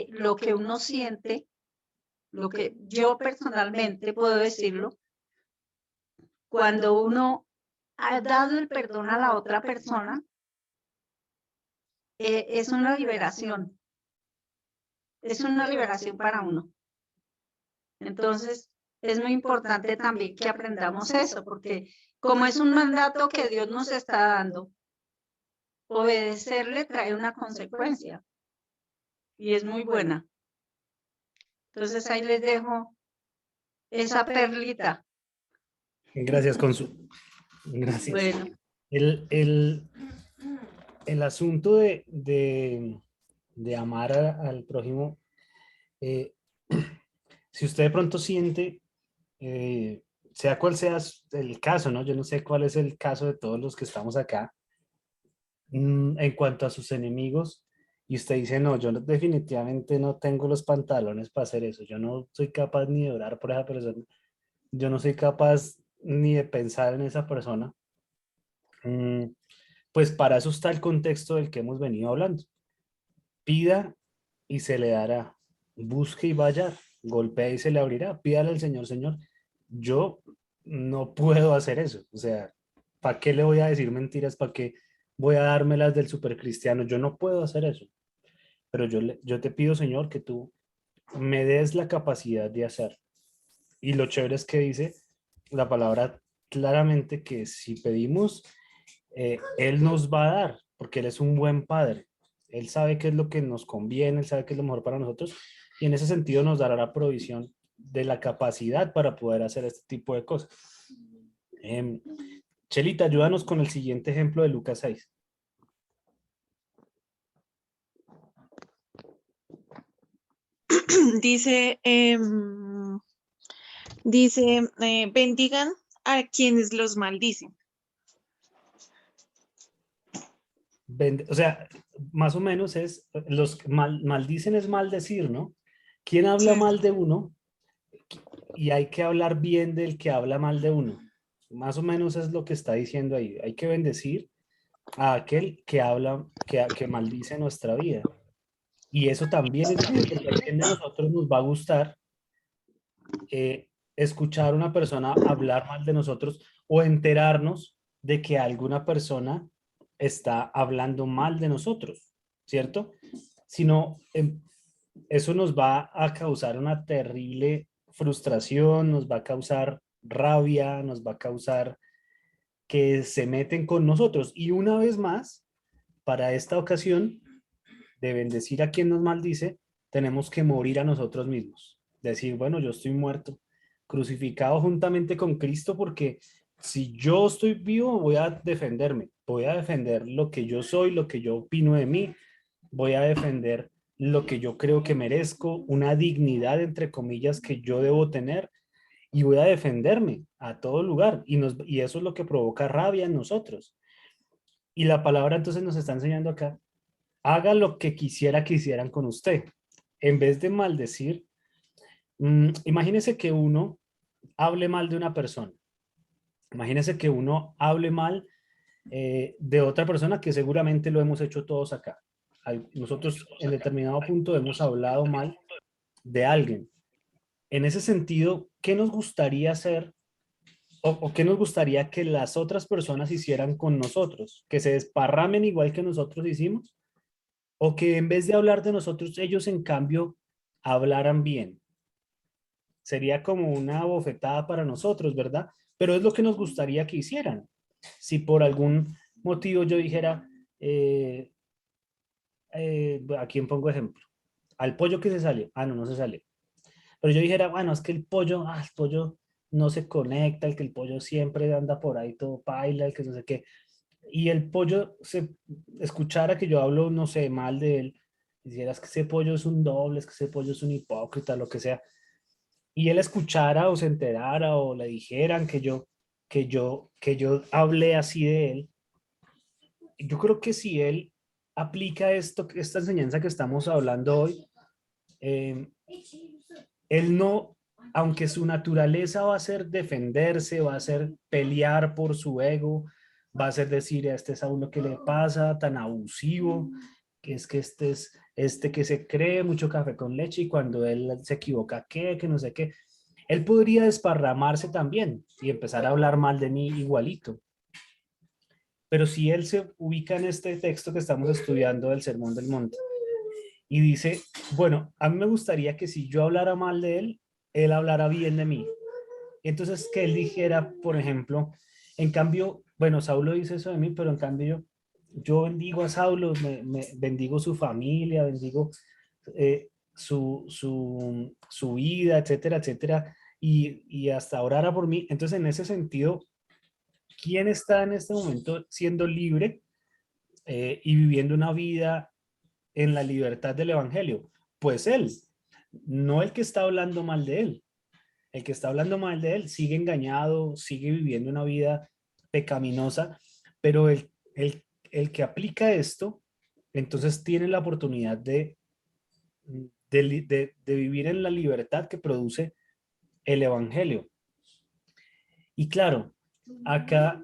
lo que uno siente, lo que yo personalmente puedo decirlo, cuando uno ha dado el perdón a la otra persona, es una liberación. Es una liberación para uno. Entonces, es muy importante también que aprendamos eso, porque como es un mandato que Dios nos está dando, obedecerle trae una consecuencia y es muy buena. Entonces ahí les dejo esa perlita. Gracias, Consu. Gracias. Bueno, El asunto de amar al prójimo, si usted de pronto siente, sea cual sea el caso, ¿no? Yo no sé cuál es el caso de todos los que estamos acá, en cuanto a sus enemigos, y usted dice, no, yo definitivamente no tengo los pantalones para hacer eso, yo no soy capaz ni de orar por esa persona, yo no soy capaz ni de pensar en esa persona, pues para eso está el contexto del que hemos venido hablando. Pida y se le dará, busque y vaya, golpea y se le abrirá. Pídale al Señor, Señor. Yo no puedo hacer eso. O sea, ¿para qué le voy a decir mentiras? ¿Para qué voy a dármelas del supercristiano? Yo no puedo hacer eso. Pero yo te pido, Señor, que tú me des la capacidad de hacer. Y lo chévere es que dice la palabra claramente que si pedimos, Él nos va a dar, porque Él es un buen padre. Él sabe qué es lo que nos conviene, Él sabe qué es lo mejor para nosotros, y en ese sentido nos dará la provisión de la capacidad para poder hacer este tipo de cosas. Chelita, ayúdanos con el siguiente ejemplo de Lucas 6. Dice, bendigan a quienes los maldicen. O sea, más o menos es, los maldicen es maldecir, ¿no? ¿Quién habla Sí. mal de uno? Y hay que hablar bien del que habla mal de uno. Más o menos es lo que está diciendo ahí. Hay que bendecir a aquel que habla, que maldice nuestra vida. Y eso también es difícil, porque a quién de nosotros nos va a gustar escuchar a una persona hablar mal de nosotros o enterarnos de que alguna persona está hablando mal de nosotros, ¿cierto? Sino eso nos va a causar una terrible frustración, nos va a causar rabia, nos va a causar que se meten con nosotros. Y una vez más, para esta ocasión de bendecir a quien nos maldice, tenemos que morir a nosotros mismos. Decir, bueno, yo estoy muerto, crucificado juntamente con Cristo, porque si yo estoy vivo, voy a defenderme, voy a defender lo que yo soy, lo que yo opino de mí, voy a defender lo que yo creo que merezco, una dignidad, entre comillas, que yo debo tener, y voy a defenderme a todo lugar. Y eso es lo que provoca rabia en nosotros. Y la palabra entonces nos está enseñando acá, haga lo que quisiera que hicieran con usted. En vez de maldecir, imagínese que uno hable mal de una persona. Imagínese que uno hable mal de otra persona, que seguramente lo hemos hecho todos acá. Nosotros en determinado punto hemos hablado mal de alguien. En ese sentido, ¿qué nos gustaría hacer o qué nos gustaría que las otras personas hicieran con nosotros? ¿Que se desparramen igual que nosotros hicimos? ¿O que en vez de hablar de nosotros, ellos en cambio hablaran bien? Sería como una bofetada para nosotros, ¿verdad? Pero es lo que nos gustaría que hicieran. Si por algún motivo yo dijera, ¿a quién pongo ejemplo? Al pollo que se salió. Ah, no, no se salió. Pero yo dijera, bueno, es que el pollo no se conecta, el que el pollo siempre anda por ahí todo paila, el que no sé qué. Y el pollo se escuchara que yo hablo, no sé, mal de él, dijera, es que ese pollo es un doble, es que ese pollo es un hipócrita, lo que sea, y él escuchara o se enterara o le dijeran que yo hablé así de él, yo creo que si él aplica esta enseñanza que estamos hablando hoy, eh, él no, aunque su naturaleza va a ser defenderse, va a ser pelear por su ego, va a ser decir, a este es a uno que le pasa, tan abusivo, que es que este es este que se cree mucho café con leche y cuando él se equivoca, que no sé qué. Él podría desparramarse también y empezar a hablar mal de mí igualito. Pero si él se ubica en este texto que estamos estudiando del Sermón del Monte y dice, bueno, a mí me gustaría que si yo hablara mal de él, él hablara bien de mí. Entonces que él dijera, por ejemplo, en cambio, bueno, Saulo dice eso de mí, pero en cambio yo bendigo a Saulo, bendigo su familia, bendigo su vida, etcétera, etcétera, y hasta orara por mí. Entonces, en ese sentido, ¿quién está en este momento siendo libre y viviendo una vida en la libertad del Evangelio? Pues él, no el que está hablando mal de él. El que está hablando mal de él sigue engañado, sigue viviendo una vida pecaminosa, pero el que aplica esto, entonces tiene la oportunidad de vivir en la libertad que produce el Evangelio. Y claro, acá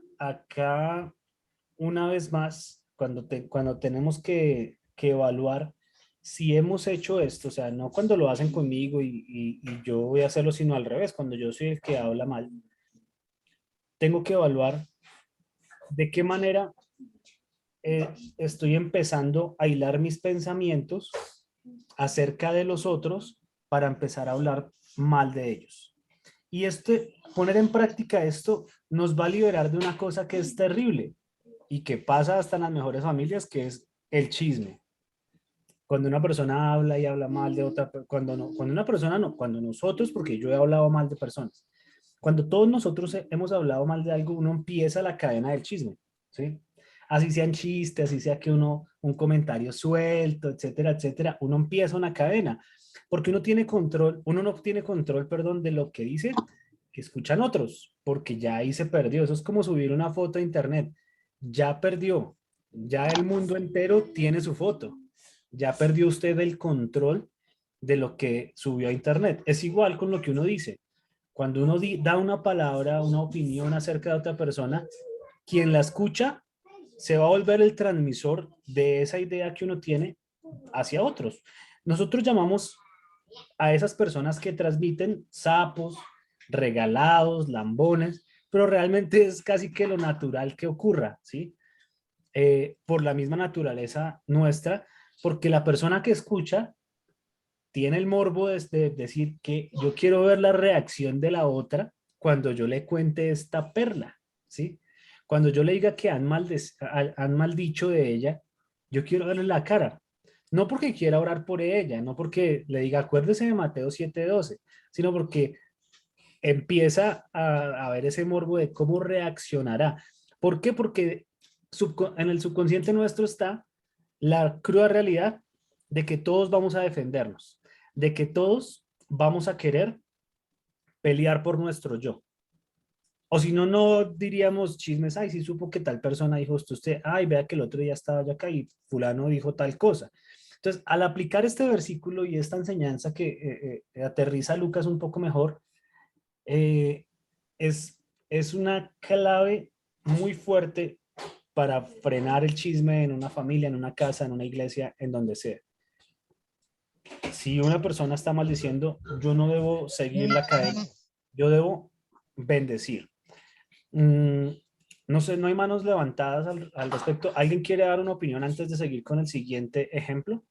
una vez más, cuando tenemos que evaluar si hemos hecho esto, o sea, no cuando lo hacen conmigo y yo voy a hacerlo, sino al revés, cuando yo soy el que habla mal, tengo que evaluar de qué manera estoy empezando a hilar mis pensamientos acerca de los otros para empezar a hablar mal de ellos. Y poner en práctica esto nos va a liberar de una cosa que es terrible y que pasa hasta en las mejores familias, que es el chisme. Cuando una persona habla y habla mal de otra, cuando una persona no, cuando nosotros, porque yo he hablado mal de personas, cuando todos nosotros hemos hablado mal de algo, uno empieza la cadena del chisme, ¿sí? Así sean chistes, así sea que un comentario suelto, etcétera, etcétera, uno empieza una cadena, porque uno no tiene control, perdón, de lo que dice, que escuchan otros, porque ya ahí se perdió. Eso es como subir una foto a internet, ya perdió, ya el mundo entero tiene su foto, ya perdió usted el control de lo que subió a internet. Es igual con lo que uno dice. Cuando uno da una palabra, una opinión acerca de otra persona, quien la escucha se va a volver el transmisor de esa idea que uno tiene hacia otros. Nosotros llamamos a esas personas que transmiten sapos, regalados, lambones, pero realmente es casi que lo natural que ocurra, ¿sí? Por la misma naturaleza nuestra, porque la persona que escucha tiene el morbo de decir que yo quiero ver la reacción de la otra cuando yo le cuente esta perla, ¿sí? Cuando yo le diga que han maldicho de ella, yo quiero verle la cara. No porque quiera orar por ella, no porque le diga, acuérdese de Mateo 7:12, sino porque empieza a ver ese morbo de cómo reaccionará. ¿Por qué? Porque en el subconsciente nuestro está la cruda realidad de que todos vamos a defendernos, de que todos vamos a querer pelear por nuestro yo. O si no, no diríamos chismes, ay, sí supo que tal persona dijo esto, usted, ay, vea que el otro día estaba yo acá y fulano dijo tal cosa. Entonces, al aplicar este versículo y esta enseñanza que aterriza a Lucas un poco mejor, es una clave muy fuerte para frenar el chisme en una familia, en una casa, en una iglesia, en donde sea. Si una persona está maldiciendo, yo no debo seguir la cadena, yo debo bendecir. No sé, no hay manos levantadas al respecto. ¿Alguien quiere dar una opinión antes de seguir con el siguiente ejemplo?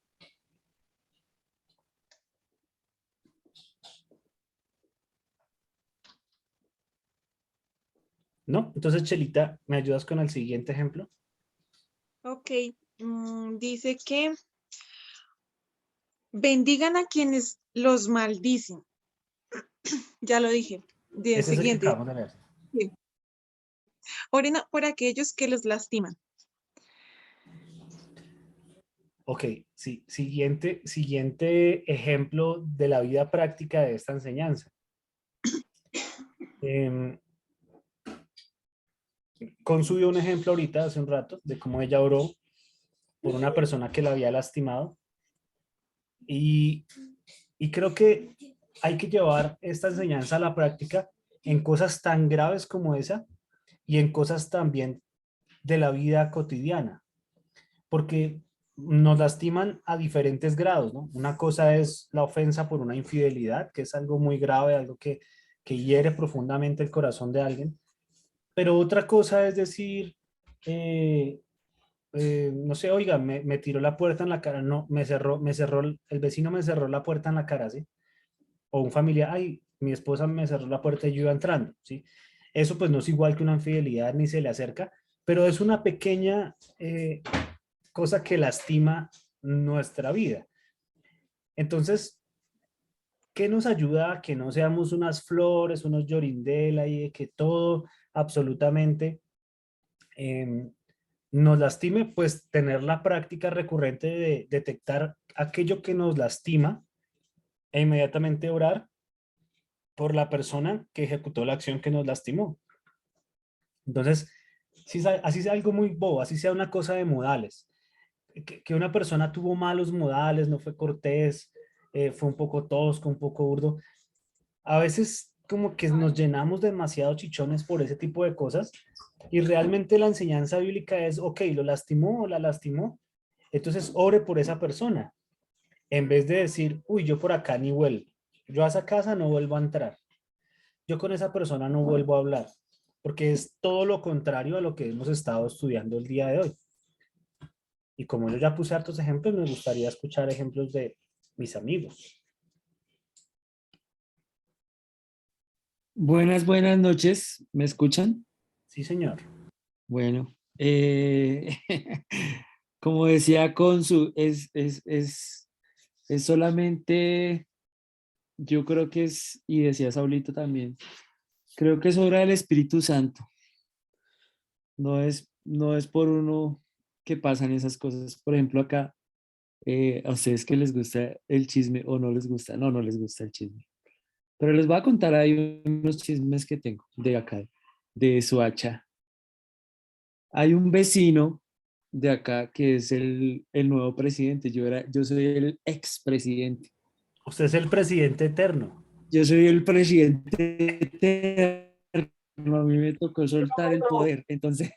¿No? Entonces, Chelita, ¿me ayudas con el siguiente ejemplo? Ok, dice que bendigan a quienes los maldicen. Ya lo dije. Del Ese es el que siguiente. acabamos de leer. Sí. Oren por aquellos que los lastiman. Ok, sí, siguiente ejemplo de la vida práctica de esta enseñanza. Con subió un ejemplo ahorita, hace un rato, de cómo ella oró por una persona que la había lastimado. Y creo que hay que llevar esta enseñanza a la práctica en cosas tan graves como esa y en cosas también de la vida cotidiana. Porque nos lastiman a diferentes grados, ¿no? Una cosa es la ofensa por una infidelidad, que es algo muy grave, algo que hiere profundamente el corazón de alguien. Pero otra cosa es decir, no sé, oiga, me tiró la puerta en la cara, no, el vecino me cerró la puerta en la cara, ¿sí? O un familiar, ay, mi esposa me cerró la puerta y yo iba entrando, ¿sí? Eso pues no es igual que una infidelidad ni se le acerca, pero es una pequeña cosa que lastima nuestra vida. Entonces, ¿qué nos ayuda a que no seamos unas flores, unos llorindela y de que todo absolutamente nos lastime? Pues tener la práctica recurrente de detectar aquello que nos lastima e inmediatamente orar por la persona que ejecutó la acción que nos lastimó. Entonces, así sea algo muy bobo, así sea una cosa de modales, que una persona tuvo malos modales, no fue cortés, fue un poco tosco, un poco burdo, a veces como que nos llenamos demasiado chichones por ese tipo de cosas y realmente la enseñanza bíblica es, ok, lo lastimó o la lastimó, entonces ore por esa persona. en vez de decir, uy, yo por acá ni vuelvo, yo a esa casa no vuelvo a entrar, yo con esa persona no vuelvo a hablar, porque es todo lo contrario a lo que hemos estado estudiando el día de hoy. Y como yo ya puse hartos ejemplos, me gustaría escuchar ejemplos de mis amigos. Buenas noches. ¿Me escuchan? Sí, señor. Bueno, como decía Consu, es solamente, yo creo que es, y decía Saulito también, creo que es obra del Espíritu Santo. No es por uno que pasan esas cosas. Por ejemplo, acá, a ustedes que les gusta el chisme o no les gusta, no les gusta el chisme. Pero les voy a contar ahí unos chismes que tengo de acá, de Soacha. Hay un vecino de acá que es el nuevo presidente. Yo soy el expresidente. Usted es el presidente eterno. Yo soy el presidente eterno. A mí me tocó soltar el poder. Entonces,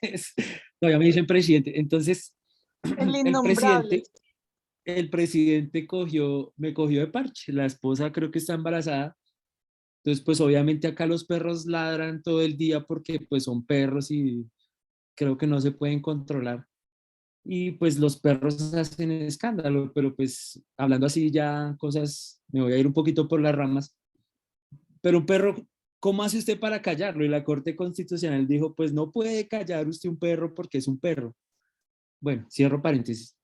todavía me dicen presidente. Entonces, El el innombrable. presidente, el presidente me cogió de parche. La esposa creo que está embarazada. Entonces, pues obviamente acá los perros ladran todo el día porque pues son perros y creo que no se pueden controlar. Y pues los perros hacen escándalo, pero pues hablando así ya cosas, me voy a ir un poquito por las ramas. Pero un perro, ¿cómo hace usted para callarlo? Y la Corte Constitucional dijo, pues no puede callar usted un perro porque es un perro. Bueno, cierro paréntesis.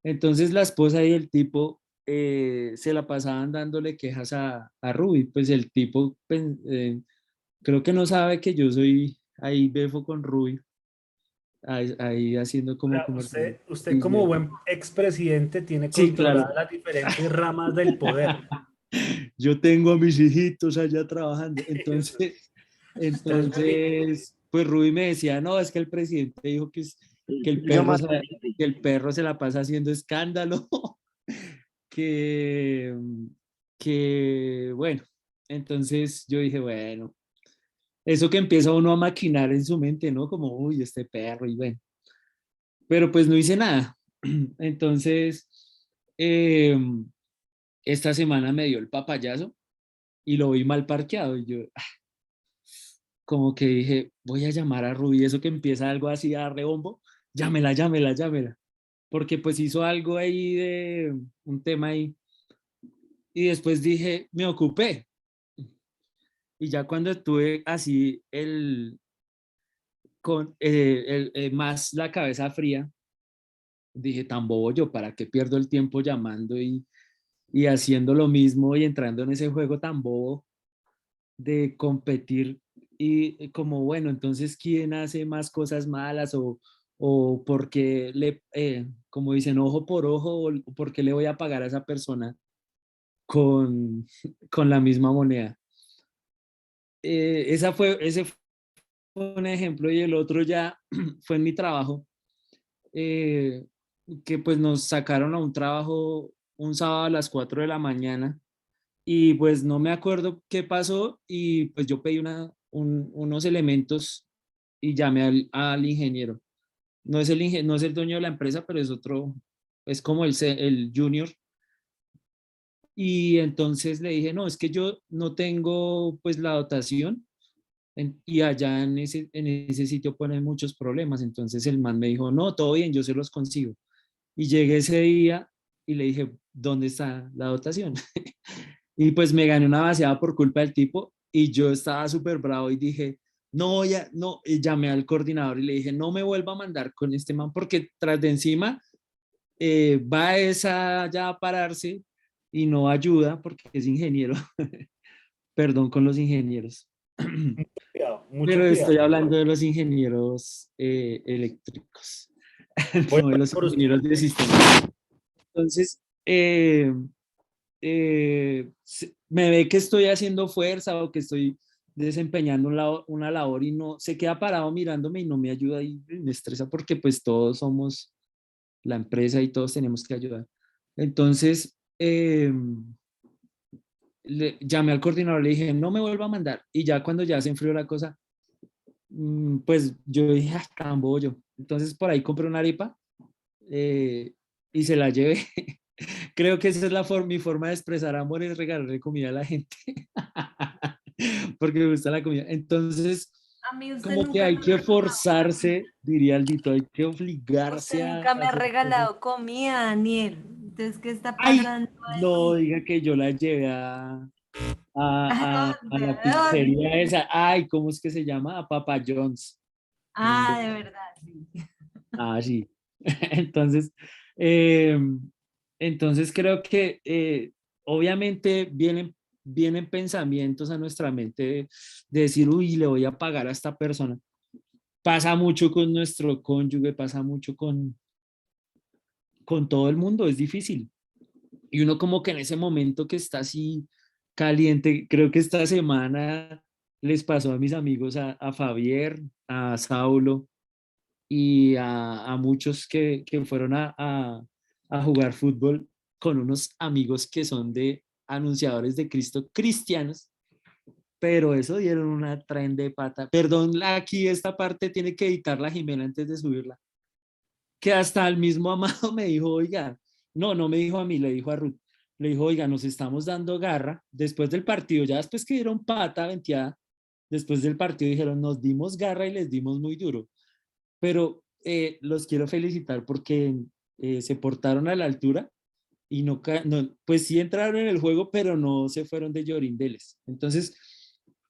Entonces la esposa y el tipo se la pasaban dándole quejas a Ruby. Pues el tipo creo que no sabe que yo soy ahí befo con Ruby, ahí haciendo como Ahora, comercial. usted como buen expresidente tiene Sí, claro. controladas las diferentes ramas del poder. Yo tengo a mis hijitos allá trabajando. Eso. Usted es muy... Pues Rubí me decía, no, es que el presidente dijo que el perro se la pasa haciendo escándalo, que, bueno, entonces yo dije, bueno, eso que empieza uno a maquinar en su mente, ¿no? Como, uy, este perro, y bueno, pero pues no hice nada. Entonces, eh, esta semana me dio el papayazo y lo vi mal parqueado y yo como que dije, voy a llamar a Rubí, eso que empieza algo así a darle bombo, llámela, porque pues hizo algo ahí de un tema ahí y después dije, me ocupé y ya cuando estuve así más la cabeza fría, dije, tan bobo yo, ¿para qué pierdo el tiempo llamando y haciendo lo mismo y entrando en ese juego tan bobo de competir y como, bueno, entonces, ¿quién hace más cosas malas o por qué como dicen, ojo por ojo, o por qué le voy a pagar a esa persona con, con la misma moneda? Ese fue un ejemplo y el otro ya fue en mi trabajo, eh, que pues nos sacaron a un trabajo un sábado a las 4 de la mañana y pues no me acuerdo qué pasó y pues yo pedí unos elementos y llamé al ingeniero. No es el dueño de la empresa, pero es otro, es como el junior. Y entonces le dije, no, es que yo no tengo pues la dotación y allá en ese sitio ponen muchos problemas. Entonces el man me dijo, no, todo bien, yo se los consigo. Y llegué ese día y le dije, ¿dónde está la dotación? Y pues me gané una vaciada por culpa del tipo y yo estaba súper bravo y dije, no, ya, no, y llamé al coordinador y le dije, no me vuelva a mandar con este man porque tras de encima va esa ya a pararse y no ayuda porque es ingeniero. Perdón con los ingenieros. Cuidado, mucho Pero cuidado. estoy hablando de los ingenieros eléctricos, no Bueno, de los por usted. ingenieros de sistemas. Entonces, me ve que estoy haciendo fuerza o que estoy desempeñando una labor y no se queda parado mirándome y no me ayuda y me estresa porque pues todos somos la empresa y todos tenemos que ayudar. Entonces, llamé al coordinador, le dije, no me vuelva a mandar. Y ya cuando ya se enfrió la cosa, pues yo dije, ah, tan bollo. Entonces por ahí compré una arepa y se la llevé. Creo que esa es mi forma de expresar amor, es regalarle comida a la gente. Porque me gusta la comida. Entonces, A mí usted como que nunca hay me ha que regalado, forzarse, diría el Dito, hay que obligarse usted a nunca me ha hacer cosas. regalado comida, Daniel. Entonces, ¿qué está Ay, pasando no ahí? diga que yo la llevé ¿A a dónde? la ¿A dónde? pizzería esa. Ay, ¿cómo es que se llama? A Papa John's. Ah, de verdad, sí. Ah, sí. Entonces, eh, entonces creo que obviamente vienen pensamientos a nuestra mente de decir, uy, le voy a pagar a esta persona. Pasa mucho con nuestro cónyuge, pasa mucho con todo el mundo, es difícil. Y uno como que en ese momento que está así caliente, creo que esta semana les pasó a mis amigos, a Fabier, a Saulo y a muchos que fueron a jugar fútbol con unos amigos que son de anunciadores de Cristo cristianos, pero eso dieron una tren de pata. Perdón, aquí esta parte tiene que editarla Jimena antes de subirla, que hasta el mismo Amado me dijo, oiga, no me dijo a mí, le dijo a Ruth, le dijo, oiga, nos estamos dando garra después del partido, ya después que dieron pata, venteada, después del partido dijeron, nos dimos garra y les dimos muy duro, pero los quiero felicitar porque se portaron a la altura y no, pues sí entraron en el juego, pero no se fueron de llorindeles. Entonces,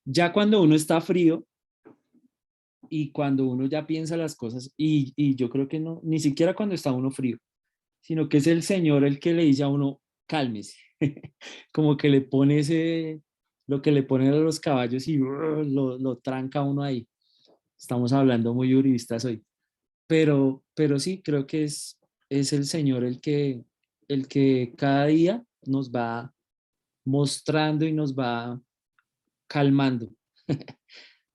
ya cuando uno está frío, y cuando uno ya piensa las cosas, y yo creo que no, ni siquiera cuando está uno frío, sino que es el Señor el que le dice a uno, cálmese, como que le pone lo que le ponen a los caballos y lo tranca a uno ahí. Estamos hablando muy juristas hoy, pero sí, creo que es el Señor el que cada día nos va mostrando y nos va calmando.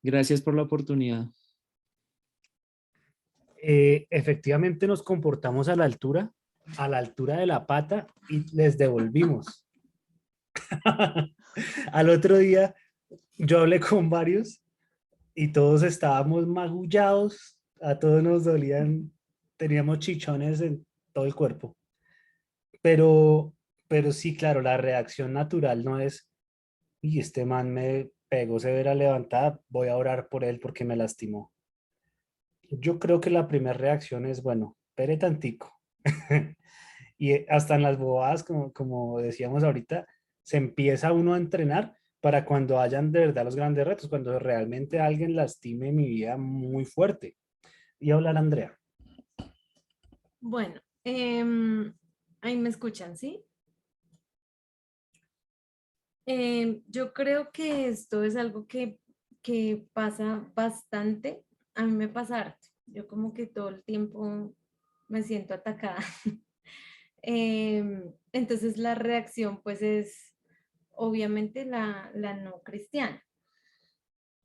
Gracias por la oportunidad. Efectivamente nos comportamos a la altura de la pata y les devolvimos. Al otro día yo hablé con varios y todos estábamos magullados, a todos nos dolían, teníamos chichones en todo el cuerpo. Pero, pero sí, claro, la reacción natural no es, y este man me pegó severa levantada, voy a orar por él porque me lastimó. Yo creo que la primera reacción es, bueno, espere tantico. Y hasta en las bobadas, como decíamos ahorita, se empieza uno a entrenar para cuando hayan de verdad los grandes retos, cuando realmente alguien lastime mi vida muy fuerte. Y hablar Andrea. Bueno, ahí me escuchan, ¿sí? Yo creo que esto es algo que pasa bastante. A mí me pasa harto. Yo como que todo el tiempo me siento atacada. Entonces la reacción pues es obviamente la no cristiana.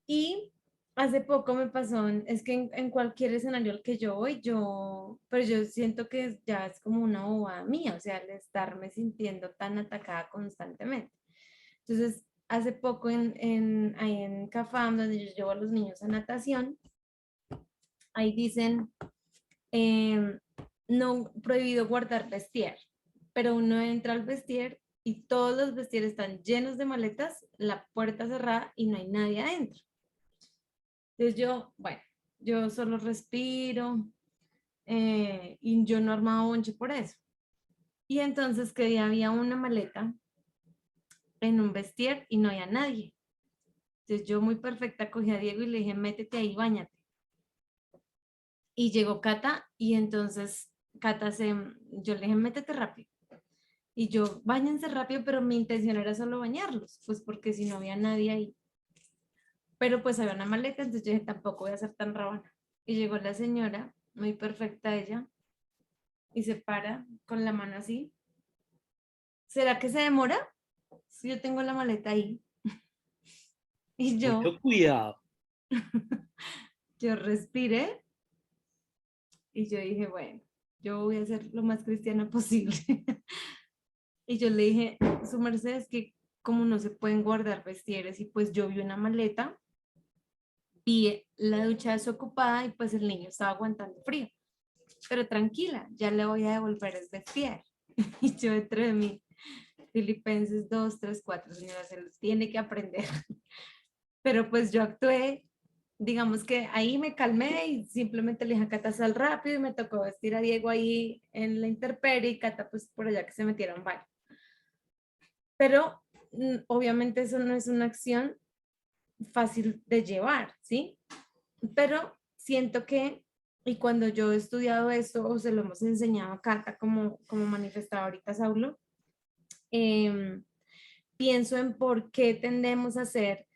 Y hace poco me pasó, es que en cualquier escenario al que yo voy, pero yo siento que ya es como una bobada mía, o sea, el estarme sintiendo tan atacada constantemente. Entonces, hace poco ahí en CAFAM, donde yo llevo a los niños a natación, ahí dicen, no prohibido guardar vestier, pero uno entra al vestier y todos los vestieres están llenos de maletas, la puerta cerrada y no hay nadie adentro. Entonces bueno, yo solo respiro y yo no armaba bonche por eso. Y entonces que día había una maleta en un vestier y no había nadie. Entonces yo muy perfecta cogí a Diego y le dije, métete ahí, báñate. Y llegó Cata y entonces yo le dije, métete rápido. Y yo, báñense rápido, pero mi intención era solo bañarlos, pues porque si no había nadie ahí. Pero pues había una maleta, entonces yo dije, tampoco voy a ser tan rabona. Y llegó la señora, muy perfecta ella, y se para con la mano así. ¿Será que se demora? Si yo tengo la maleta ahí. Y Mucho cuidado. yo respiré y yo dije, bueno, yo voy a ser lo más cristiana posible. Y yo le dije, su merced, es que como no se pueden guardar vestieres y pues yo vi una maleta, vi la ducha desocupada y pues el niño estaba aguantando frío. Pero tranquila, ya le voy a devolver el vestier. y yo dentro de mí, Filipenses 2, 3, 4, señora, se los tiene que aprender. Pero pues yo actué, digamos que ahí me calmé y simplemente le dije a Cata sal rápido y me tocó vestir a Diego ahí en la intemperie y Cata pues por allá que se metiera en baño. Pero obviamente eso no es una acción fácil de llevar, ¿sí? Pero siento que, y cuando yo he estudiado esto o se lo hemos enseñado a Cata como manifestaba ahorita Saulo, pienso en por qué tendemos a ser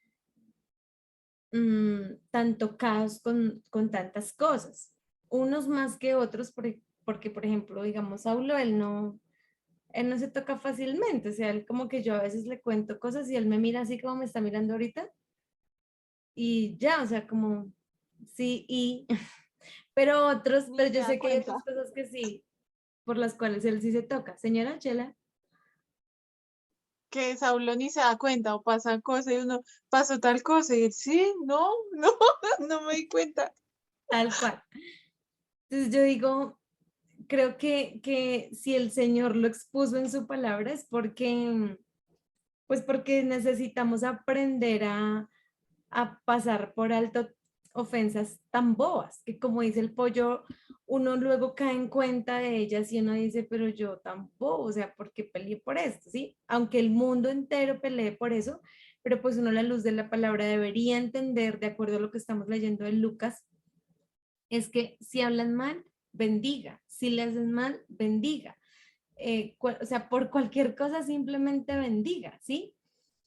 tan tocados con tantas cosas. Unos más que otros, porque por ejemplo, digamos, Saulo, él no se toca fácilmente, o sea, él como que yo a veces le cuento cosas y él me mira así como me está mirando ahorita y ya, o sea, como sí, pero otros, Ni pero se yo da sé que hay cuenta. otras cosas que sí, por las cuales él sí se toca. Señora Chela, Que Saulo ni se da cuenta o pasa cosa y uno pasó tal cosa y él, sí, no, no, no me di cuenta. tal cual. Entonces yo digo, creo que si el Señor lo expuso en su palabra es porque, pues porque necesitamos aprender a pasar por alto ofensas tan bobas, que como dice el pollo, uno luego cae en cuenta de ellas y uno dice, pero yo tan bobo, o sea, ¿por qué peleé por esto? ¿Sí? Aunque el mundo entero pelee por eso, pero pues uno a la luz de la palabra debería entender, de acuerdo a lo que estamos leyendo en Lucas, es que si hablan mal, bendiga, si le hacen mal, bendiga. O sea, por cualquier cosa simplemente bendiga, ¿sí?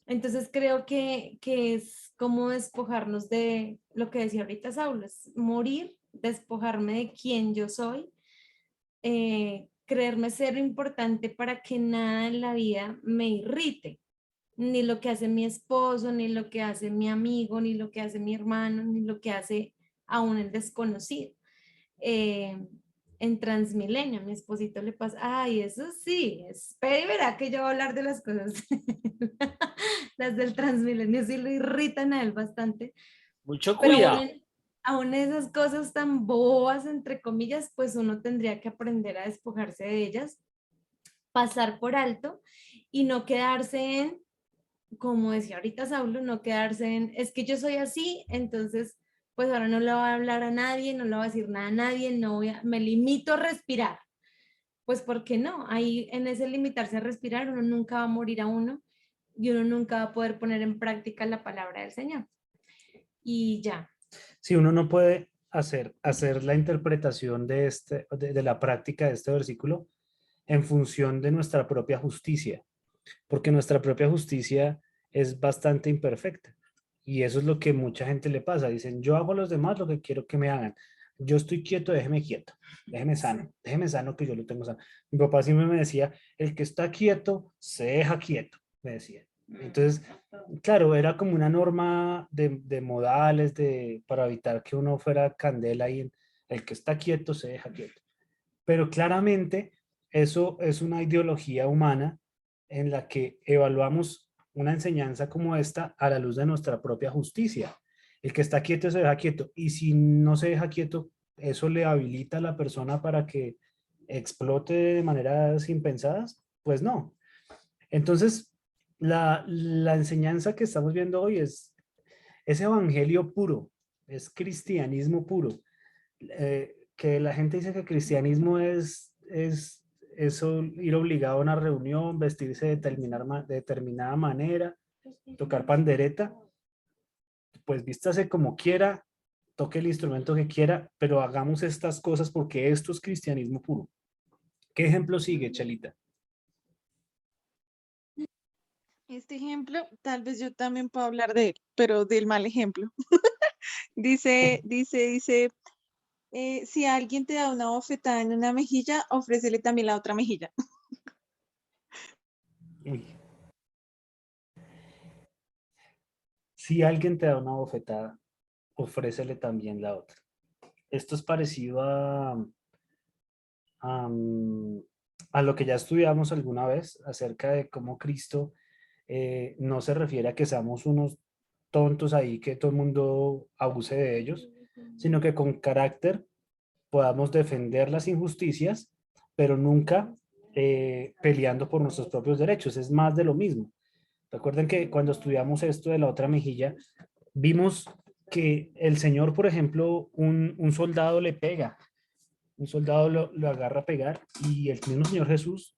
Entonces creo que es como despojarnos de lo que decía ahorita Saulo, es morir, despojarme de quién yo soy, creerme ser importante para que nada en la vida me irrite, ni lo que hace mi esposo, ni lo que hace mi amigo, ni lo que hace mi hermano, ni lo que hace aún el desconocido. eh, en Transmilenio, a mi esposito le pasa, ay, eso sí, espera y verá que yo voy a hablar de las cosas, las del Transmilenio sí lo irritan a él bastante, Mucho pero cuidado. aún esas cosas tan bobas, entre comillas, pues uno tendría que aprender a despojarse de ellas, pasar por alto y no quedarse en, como decía ahorita Saulo, no quedarse en, es que yo soy así, entonces pues ahora no le voy a hablar a nadie, no le voy a decir nada a nadie, no voy a, me limito a respirar. Pues ¿por qué no? Ahí en ese limitarse a respirar uno nunca va a morir a uno y uno nunca va a poder poner en práctica la palabra del Señor. Y ya. Si uno no puede hacer la interpretación de la práctica de este versículo en función de nuestra propia justicia, porque nuestra propia justicia es bastante imperfecta. Y eso es lo que mucha gente le pasa. Dicen, yo hago a los demás lo que quiero que me hagan. Yo estoy quieto, déjeme sano que yo lo tengo sano. Mi papá siempre me decía, el que está quieto, se deja quieto, me decía. Entonces, claro, era como una norma de modales para evitar que uno fuera candela y el que está quieto, se deja quieto. Pero claramente eso es una ideología humana en la que evaluamos una enseñanza como esta a la luz de nuestra propia justicia. El que está quieto se deja quieto y si no se deja quieto, eso le habilita a la persona para que explote de maneras impensadas, pues no. Entonces, la enseñanza que estamos viendo hoy es evangelio puro, es cristianismo puro. Que la gente dice que cristianismo es eso, ir obligado a una reunión, vestirse de determinada manera, tocar pandereta, pues vístase como quiera, toque el instrumento que quiera, pero hagamos estas cosas porque esto es cristianismo puro. ¿Qué ejemplo sigue, Chelita? Este ejemplo, tal vez yo también puedo hablar de él, pero del mal ejemplo. Dice, si alguien te da una bofetada en una mejilla, ofrécele también la otra mejilla. Uy. Si alguien te da una bofetada, ofrécele también la otra. Esto es parecido a, a lo que ya estudiamos alguna vez acerca de cómo Cristo no se refiere a que seamos unos tontos ahí que todo el mundo abuse de ellos, sino que con carácter podamos defender las injusticias, pero nunca peleando por nuestros propios derechos, es más de lo mismo. Recuerden que cuando estudiamos esto de la otra mejilla, vimos que el Señor, por ejemplo, un soldado le pega, un soldado lo agarra a pegar y el mismo Señor Jesús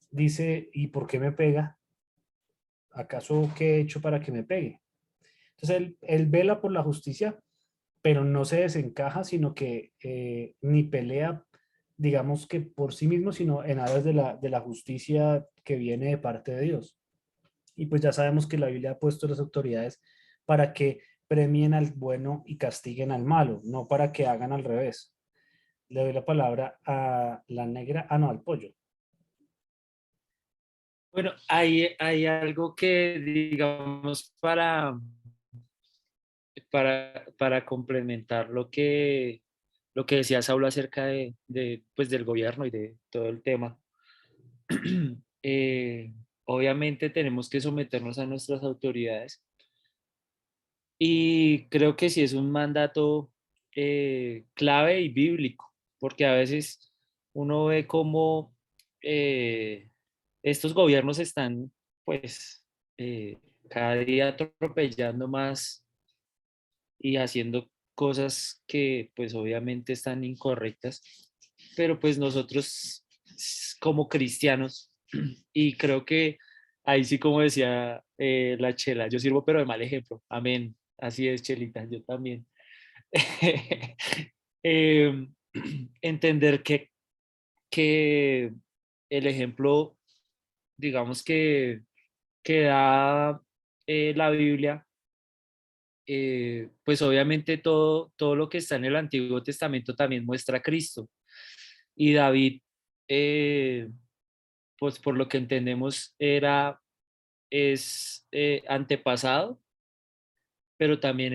dice, ¿y por qué me pega? ¿Acaso qué he hecho para que me pegue? Entonces él vela por la justicia, pero no se desencaja, sino que ni pelea, digamos que por sí mismo, sino en aras de la justicia que viene de parte de Dios. Y pues ya sabemos que la Biblia ha puesto las autoridades para que premien al bueno y castiguen al malo, no para que hagan al revés. Le doy la palabra a la negra, no, al pollo. Bueno, hay algo que, digamos, para complementar lo que decía Saulo acerca pues, del gobierno y de todo el tema. Eh, obviamente tenemos que someternos a nuestras autoridades y creo que sí es un mandato clave y bíblico, porque a veces uno ve cómo estos gobiernos están, pues, cada día atropellando más y haciendo cosas que, pues, obviamente están incorrectas, pero pues nosotros como cristianos, y creo que ahí sí, como decía la Chela, yo sirvo pero de mal ejemplo, amén, así es, Chelita, yo también. Eh, entender que el ejemplo, digamos que da la Biblia, pues obviamente todo lo que está en el Antiguo Testamento también muestra a Cristo. Y David, eh, pues por lo que entendemos, es antepasado, pero también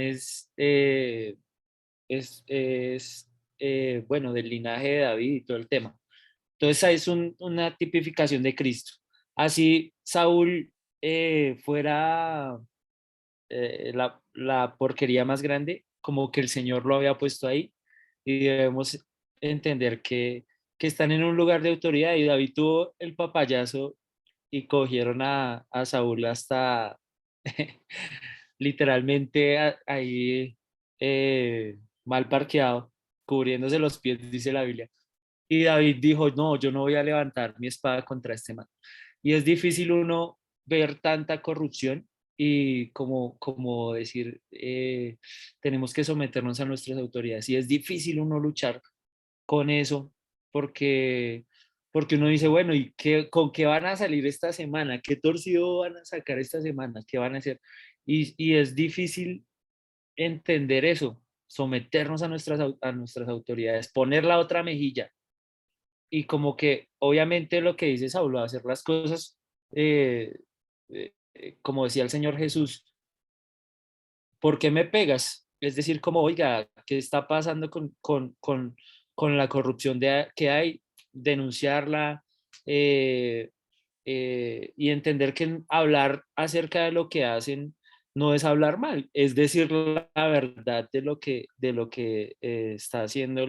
bueno, del linaje de David y todo el tema. Entonces, ahí es una tipificación de Cristo. Así, Saúl fuera la porquería más grande, como que el Señor lo había puesto ahí, y debemos entender que están en un lugar de autoridad, y David tuvo el papayazo y cogieron a Saúl hasta literalmente ahí mal parqueado, cubriéndose los pies, dice la Biblia. Y David dijo, no, yo no voy a levantar mi espada contra este man. Y es difícil uno ver tanta corrupción y como decir, tenemos que someternos a nuestras autoridades. Y es difícil uno luchar con eso porque, porque uno dice, bueno, ¿y con qué van a salir esta semana? ¿Qué torcido van a sacar esta semana? ¿Qué van a hacer? Y es difícil entender eso, someternos a nuestras autoridades, poner la otra mejilla. Y como que obviamente lo que dice Saulo, hacer las cosas, como decía el Señor Jesús, ¿por qué me pegas? Es decir, como, oiga, ¿qué está pasando con la corrupción que hay? Denunciarla y entender que hablar acerca de lo que hacen no es hablar mal, es decir la verdad de lo que está haciendo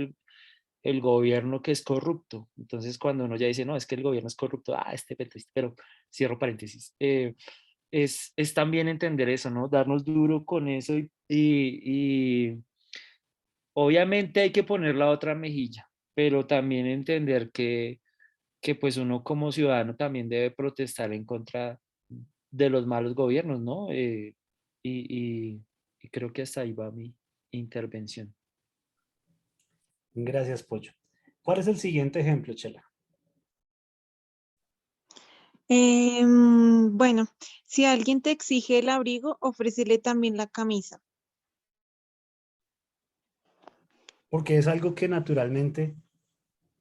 el gobierno que es corrupto. Entonces, cuando uno ya dice, no, es que el gobierno es corrupto, este petrista, pero cierro paréntesis. Es también entender eso, ¿no? Darnos duro con eso y obviamente hay que poner la otra mejilla, pero también entender que pues uno como ciudadano también debe protestar en contra de los malos gobiernos, ¿no? Y creo que hasta ahí va mi intervención. Gracias, pollo. ¿Cuál es el siguiente ejemplo, Chela? Bueno, si alguien te exige el abrigo, ofrécele también la camisa. Porque es algo que naturalmente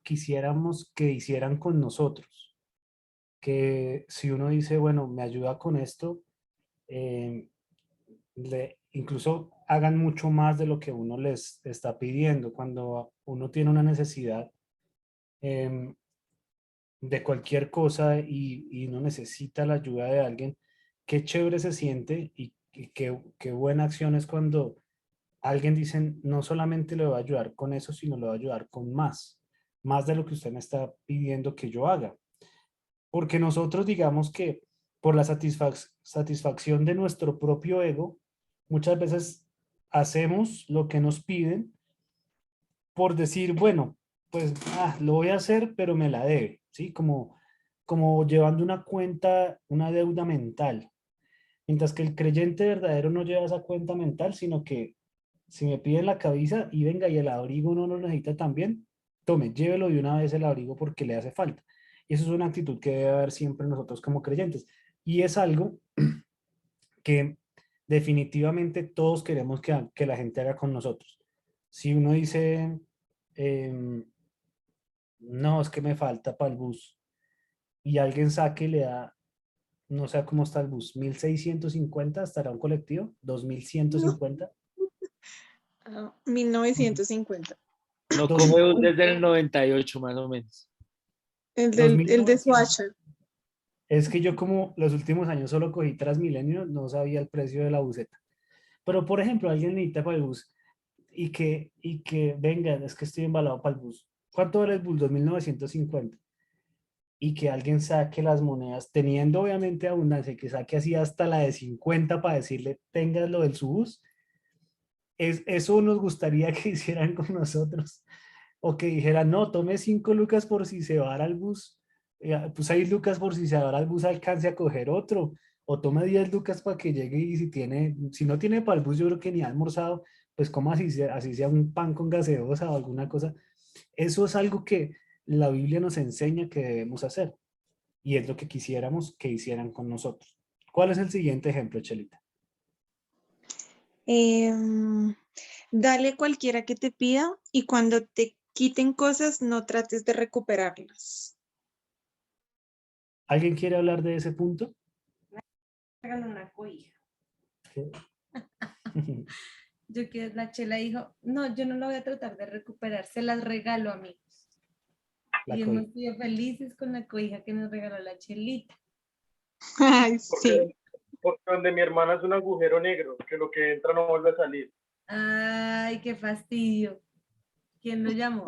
quisiéramos que hicieran con nosotros. Que si uno dice, bueno, me ayuda con esto, incluso hagan mucho más de lo que uno les está pidiendo. Cuando uno tiene una necesidad de cualquier cosa y no necesita la ayuda de alguien, qué chévere se siente y qué buena acción es cuando alguien dice, no solamente le voy a ayudar con eso, sino le voy a ayudar con más de lo que usted me está pidiendo que yo haga. porque nosotros digamos que por la satisfacción de nuestro propio ego, muchas veces hacemos lo que nos piden por decir, bueno, pues lo voy a hacer, pero me la debe, ¿sí? Como llevando una cuenta, una deuda mental. Mientras que el creyente verdadero no lleva esa cuenta mental, sino que si me piden la cabeza y venga y el abrigo no lo necesita también, tome, llévelo de una vez el abrigo porque le hace falta. Y eso es una actitud que debe haber siempre nosotros como creyentes. Y es algo que definitivamente todos queremos que la gente haga con nosotros. Si uno dice, em, no, es que me falta para el bus, y alguien saque y le da, no sé cómo está el bus, 1.650, estará un colectivo, No, 2.150. 1950. No Dos, come bus desde el 98 más o menos. El de 2.900. Swatcher. Es que yo como los últimos años solo cogí Transmilenio, no sabía el precio de la buseta. Pero, por ejemplo, alguien necesita para el bus y que venga, es que estoy embalado para el bus. ¿Cuánto vale el bus? 2.950. Y que alguien saque las monedas, teniendo obviamente abundancia, que saque así hasta la de 50 para decirle, tenga lo del su bus. Eso nos gustaría que hicieran con nosotros. O que dijeran, no, tome 5 lucas por si se va al bus. Pues 6 lucas por si se va al bus, alcance a coger otro. O tome 10 lucas para que llegue y si no tiene para el bus, yo creo que ni ha almorzado, pues como así sea un pan con gaseosa o alguna cosa. Eso es algo que la Biblia nos enseña que debemos hacer. Y es lo que quisiéramos que hicieran con nosotros. ¿Cuál es el siguiente ejemplo, Chelita? Em, Dale cualquiera que te pida y cuando te quiten cosas, no trates de recuperarlas. ¿Alguien quiere hablar de ese punto? Hagan una cobija. Yo que la Chela dijo, no, yo no la voy a tratar de recuperar, se las regalo, amigos. La Y cobija. hemos sido felices con la cobija que nos regaló la Chelita. Ay, sí. Porque donde mi hermana es un agujero negro, que lo que entra no vuelve a salir. Ay, qué fastidio. ¿Quién lo llamó?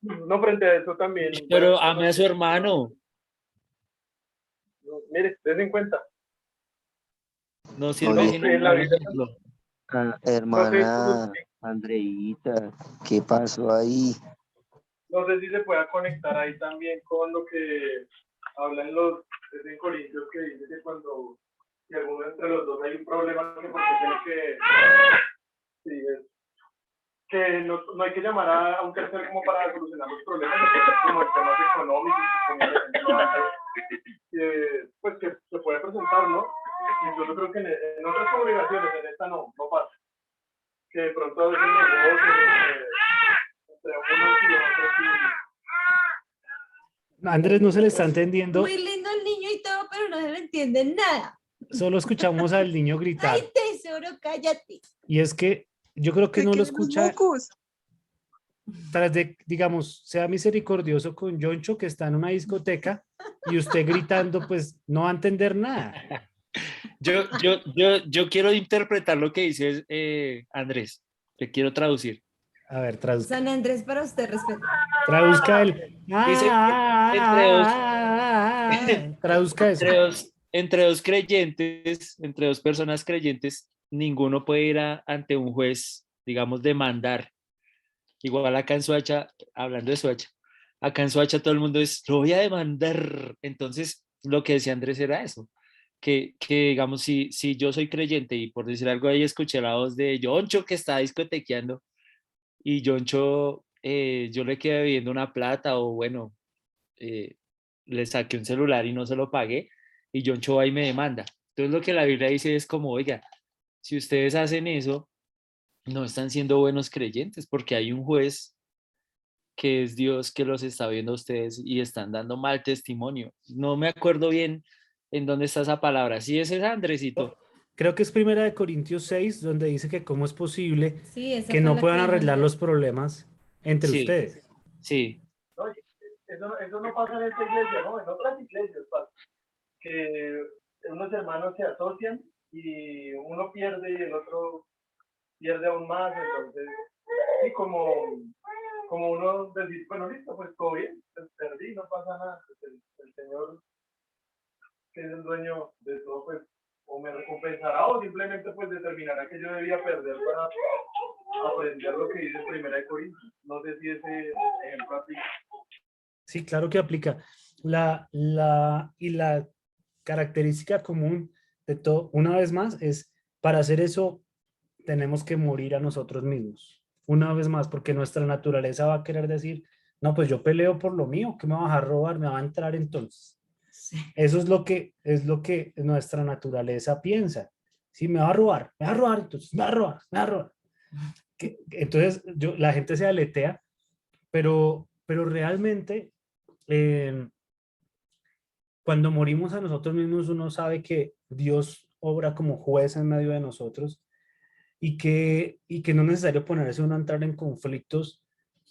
No, frente a eso también. Pero ame a su hermano. Mire, ten en cuenta. No sirve Oye, sino En la como vida, ejemplo. no sé, hermana Andreita, ¿qué pasó ahí? no sé si se pueda conectar ahí también con lo que hablan en Corintios, que dice que cuando si alguno entre los dos hay un problema, que porque tiene que, sí, que no hay que llamar a un tercero como para solucionar los problemas, como el temas económicos, como el ejemplo pues que se puede presentar, ¿no? Yo creo que en otras congregaciones, en esta no pasa. Que de pronto a veces negocios entre unos y otros. Andrés, no se le está entendiendo, Muy lindo el niño y todo, pero no se le entiende nada. solo escuchamos al niño Ay, gritar. tesoro, cállate. Y es que yo creo que Se no lo quedan los escucha, mocos. tras de, digamos, sea misericordioso con Yoncho que está en una discoteca y usted gritando, pues no va a entender nada. Yo quiero interpretar lo que dice Andrés. Te quiero traducir. A ver, traduzca. San Andrés, para usted, respeto. Traduzca el. Dice que Traduzca eso. entre dos creyentes, entre dos personas creyentes, ninguno puede ir ante un juez, digamos, demandar. Igual acá en Soacha, hablando de Soacha, acá en Soacha todo el mundo es, lo voy a demandar. Entonces, lo que decía Andrés era eso, que digamos, si yo soy creyente y por decir algo ahí escuché la voz de Yoncho que está discotequeando y Yoncho, yo le quedé debiendo una plata o bueno, le saqué un celular y no se lo pagué y Yoncho va y me demanda. Entonces lo que la Biblia dice es como, oiga, si ustedes hacen eso, no están siendo buenos creyentes porque hay un juez que es Dios que los está viendo a ustedes y están dando mal testimonio. No me acuerdo bien en dónde está esa palabra. Sí, ese es Andresito. Creo que es Primera de Corintios 6, donde dice que cómo es posible Sí, esa que fue no la puedan que dijo arreglar Andrés. los problemas entre Sí, ustedes. sí. ¿No? Eso no pasa en esta iglesia, ¿no? En otras iglesias pasa. Que unos hermanos se asocian y uno pierde y el otro pierde aún más. Entonces, sí, como uno decir, bueno, listo, pues todo bien, pues perdí, no pasa nada. Pues el el Señor, que es el dueño de todo, pues, o me recompensará o simplemente pues determinará que yo debía perder para aprender lo que dice Primera de Corintios. No sé si ese ejemplo aplica. Sí, claro que aplica. Y la característica común de todo, una vez más, es para hacer eso tenemos que morir a nosotros mismos. Una vez más, porque nuestra naturaleza va a querer decir, no, pues yo peleo por lo mío, ¿qué me vas a robar? ¿Me va a entrar entonces? Sí. Eso es lo que nuestra naturaleza piensa. Si me va a robar, entonces me va a robar, me va a robar. Entonces la gente se aletea, pero realmente cuando morimos a nosotros mismos uno sabe que Dios obra como juez en medio de nosotros y que no es necesario ponerse uno a entrar en conflictos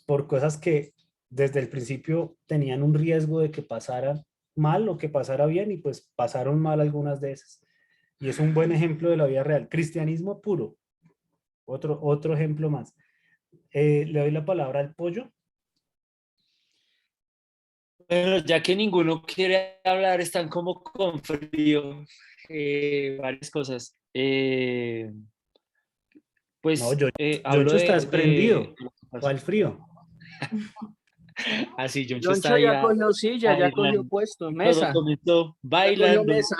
por cosas que desde el principio tenían un riesgo de que pasara mal o que pasara bien y pues pasaron mal algunas de esas. Y es un buen ejemplo de la vida real. Cristianismo puro. Otro ejemplo más. Le doy la palabra al pollo. Bueno, ya que ninguno quiere hablar, están como con frío, varias cosas. No, Pues hablo Yoncho está de desprendido. lo que pasó. ¿Cuál frío? Así, Yoncho está Yoncho ahí ya cogió silla, ya cogió aislando. puesto, Todo mesa, comenzó ya cogió bailando. mesa.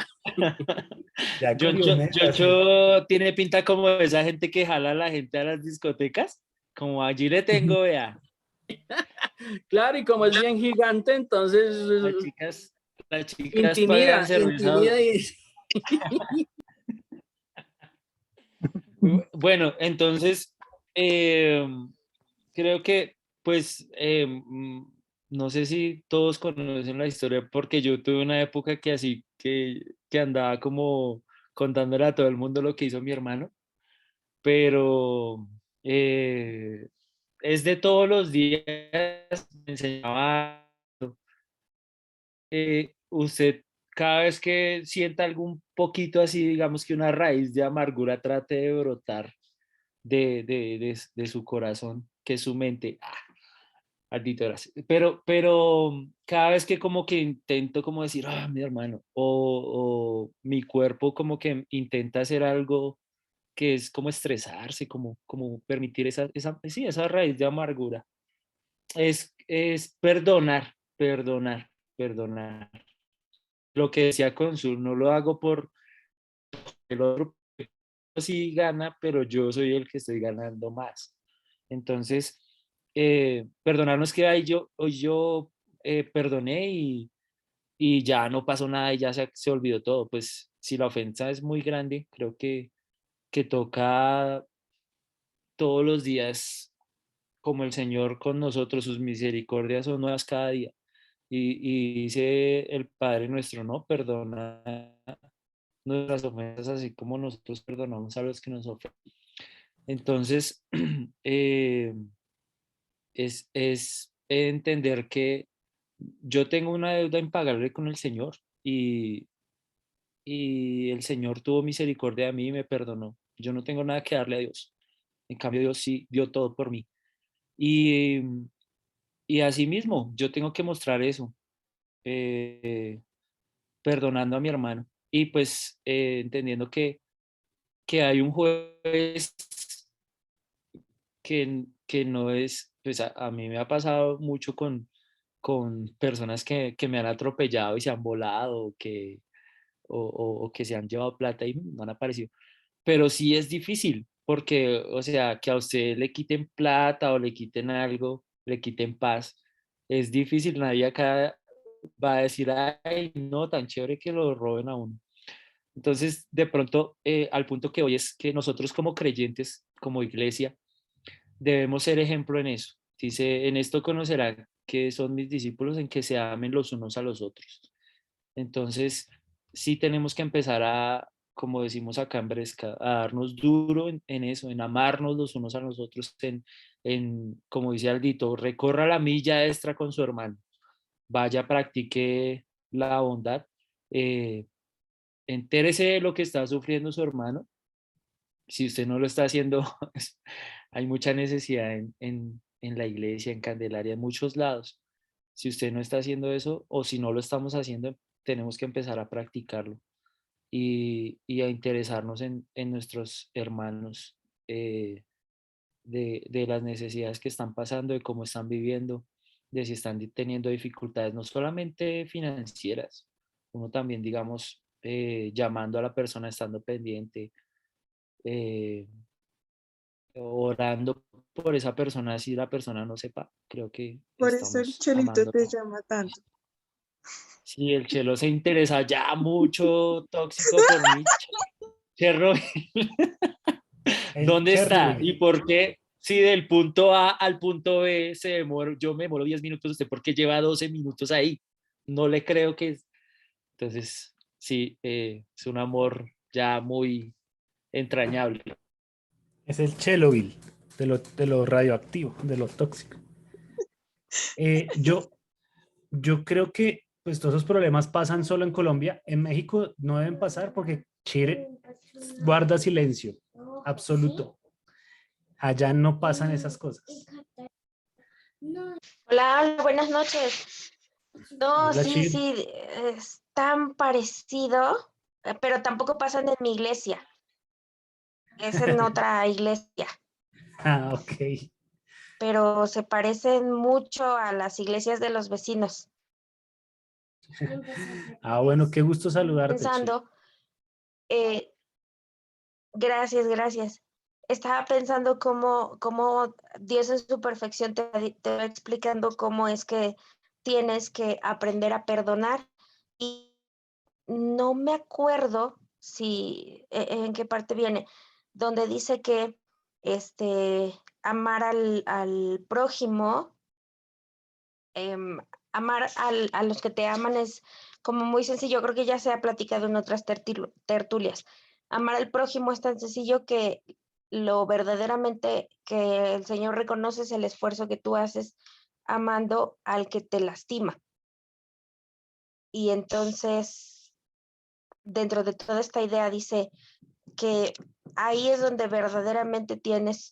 Ya cogió mesa, sí. Yoncho tiene pinta como de esa gente que jala a la gente a las discotecas. Como allí le tengo, vea. Claro, y como es bien gigante, entonces Las chicas pagan intimida, cerveza. intimida y... Bueno, entonces creo que pues no sé si todos conocen la historia porque yo tuve una época que así que andaba como contándole a todo el mundo lo que hizo mi hermano, pero es de todos los días, me enseñaba usted cada vez que sienta algún poquito así, digamos que una raíz de amargura trate de brotar de su corazón, que es su mente. Maldito gracias. Pero cada vez que como que intento como decir, mi hermano, o mi cuerpo como que intenta hacer algo que es como estresarse, como permitir sí, esa raíz de amargura. Es perdonar. Lo que decía Consul, no lo hago por el otro, sí gana, pero yo soy el que estoy ganando más. Entonces, perdonarnos que hoy yo perdoné y ya no pasó nada y ya se olvidó todo. Pues si la ofensa es muy grande, creo que toca todos los días, como el Señor con nosotros, sus misericordias son nuevas cada día. Y dice el Padre nuestro, ¿no? Perdona nuestras ofensas así como nosotros perdonamos a los que nos ofenden. Entonces, es entender que yo tengo una deuda impagable con el Señor y el Señor tuvo misericordia de mí y me perdonó. Yo no tengo nada que darle a Dios. En cambio, Dios sí dio todo por mí. Y, y así mismo, yo tengo que mostrar eso, perdonando a mi hermano. Y pues entendiendo que hay un juez que no es, pues a mí me ha pasado mucho con personas que me han atropellado y se han volado o que se han llevado plata y no han aparecido. Pero sí es difícil porque, o sea, que a usted le quiten plata o le quiten algo, le quiten paz, es difícil. Nadie acá va a decir, ay, no, tan chévere que lo roben a uno. Entonces, de pronto, al punto que hoy es que nosotros como creyentes, como iglesia, debemos ser ejemplo en eso. Dice, en esto conocerán que son mis discípulos en que se amen los unos a los otros. Entonces, sí tenemos que empezar como decimos acá en Bresca, a darnos duro en eso, en amarnos los unos a los otros, como dice Aldito, recorra la milla extra con su hermano, vaya, practique la bondad, eh, entérese de lo que está sufriendo su hermano. Si usted no lo está haciendo, hay mucha necesidad en la iglesia, en Candelaria, en muchos lados. Si usted no está haciendo eso o si no lo estamos haciendo, tenemos que empezar a practicarlo y a interesarnos en nuestros hermanos, de las necesidades que están pasando, de cómo están viviendo, de si están teniendo dificultades, no solamente financieras, uno también, digamos, llamando a la persona, estando pendiente, eh, orando por esa persona, si la persona no sepa, creo que Por eso el estamos Chelito te amando. llama tanto. Si el Chelo se interesa ya mucho, tóxico por mí, Cherro, El ¿dónde está? Chernobyl. ¿Y por qué? Si del punto A al punto B yo me demoro 10 minutos, ¿usted por qué lleva 12 minutos ahí? No le creo que... Entonces, sí, es un amor ya muy entrañable. Es el Chernobyl de lo radioactivo, de lo tóxico. Yo creo que pues todos esos problemas pasan solo en Colombia. En México no deben pasar porque Chile guarda silencio absoluto. Allá no pasan esas cosas. Hola, buenas noches. No, Hola, sí, Chile. sí, es tan parecido, pero tampoco pasan en mi iglesia. Es en otra iglesia, Ah, ok. pero se parecen mucho a las iglesias de los vecinos. Ah, bueno, qué gusto saludarte, Chile. Pensando, eh, gracias, gracias. Estaba pensando cómo Dios en su perfección te va explicando cómo es que tienes que aprender a perdonar. Y no me acuerdo si en qué parte viene, donde dice que amar al prójimo, em, amar a los que te aman es como muy sencillo. Creo que ya se ha platicado en otras tertulias. Amar al prójimo es tan sencillo que lo verdaderamente que el Señor reconoce es el esfuerzo que tú haces amando al que te lastima. Y entonces, dentro de toda esta idea dice que ahí es donde verdaderamente tienes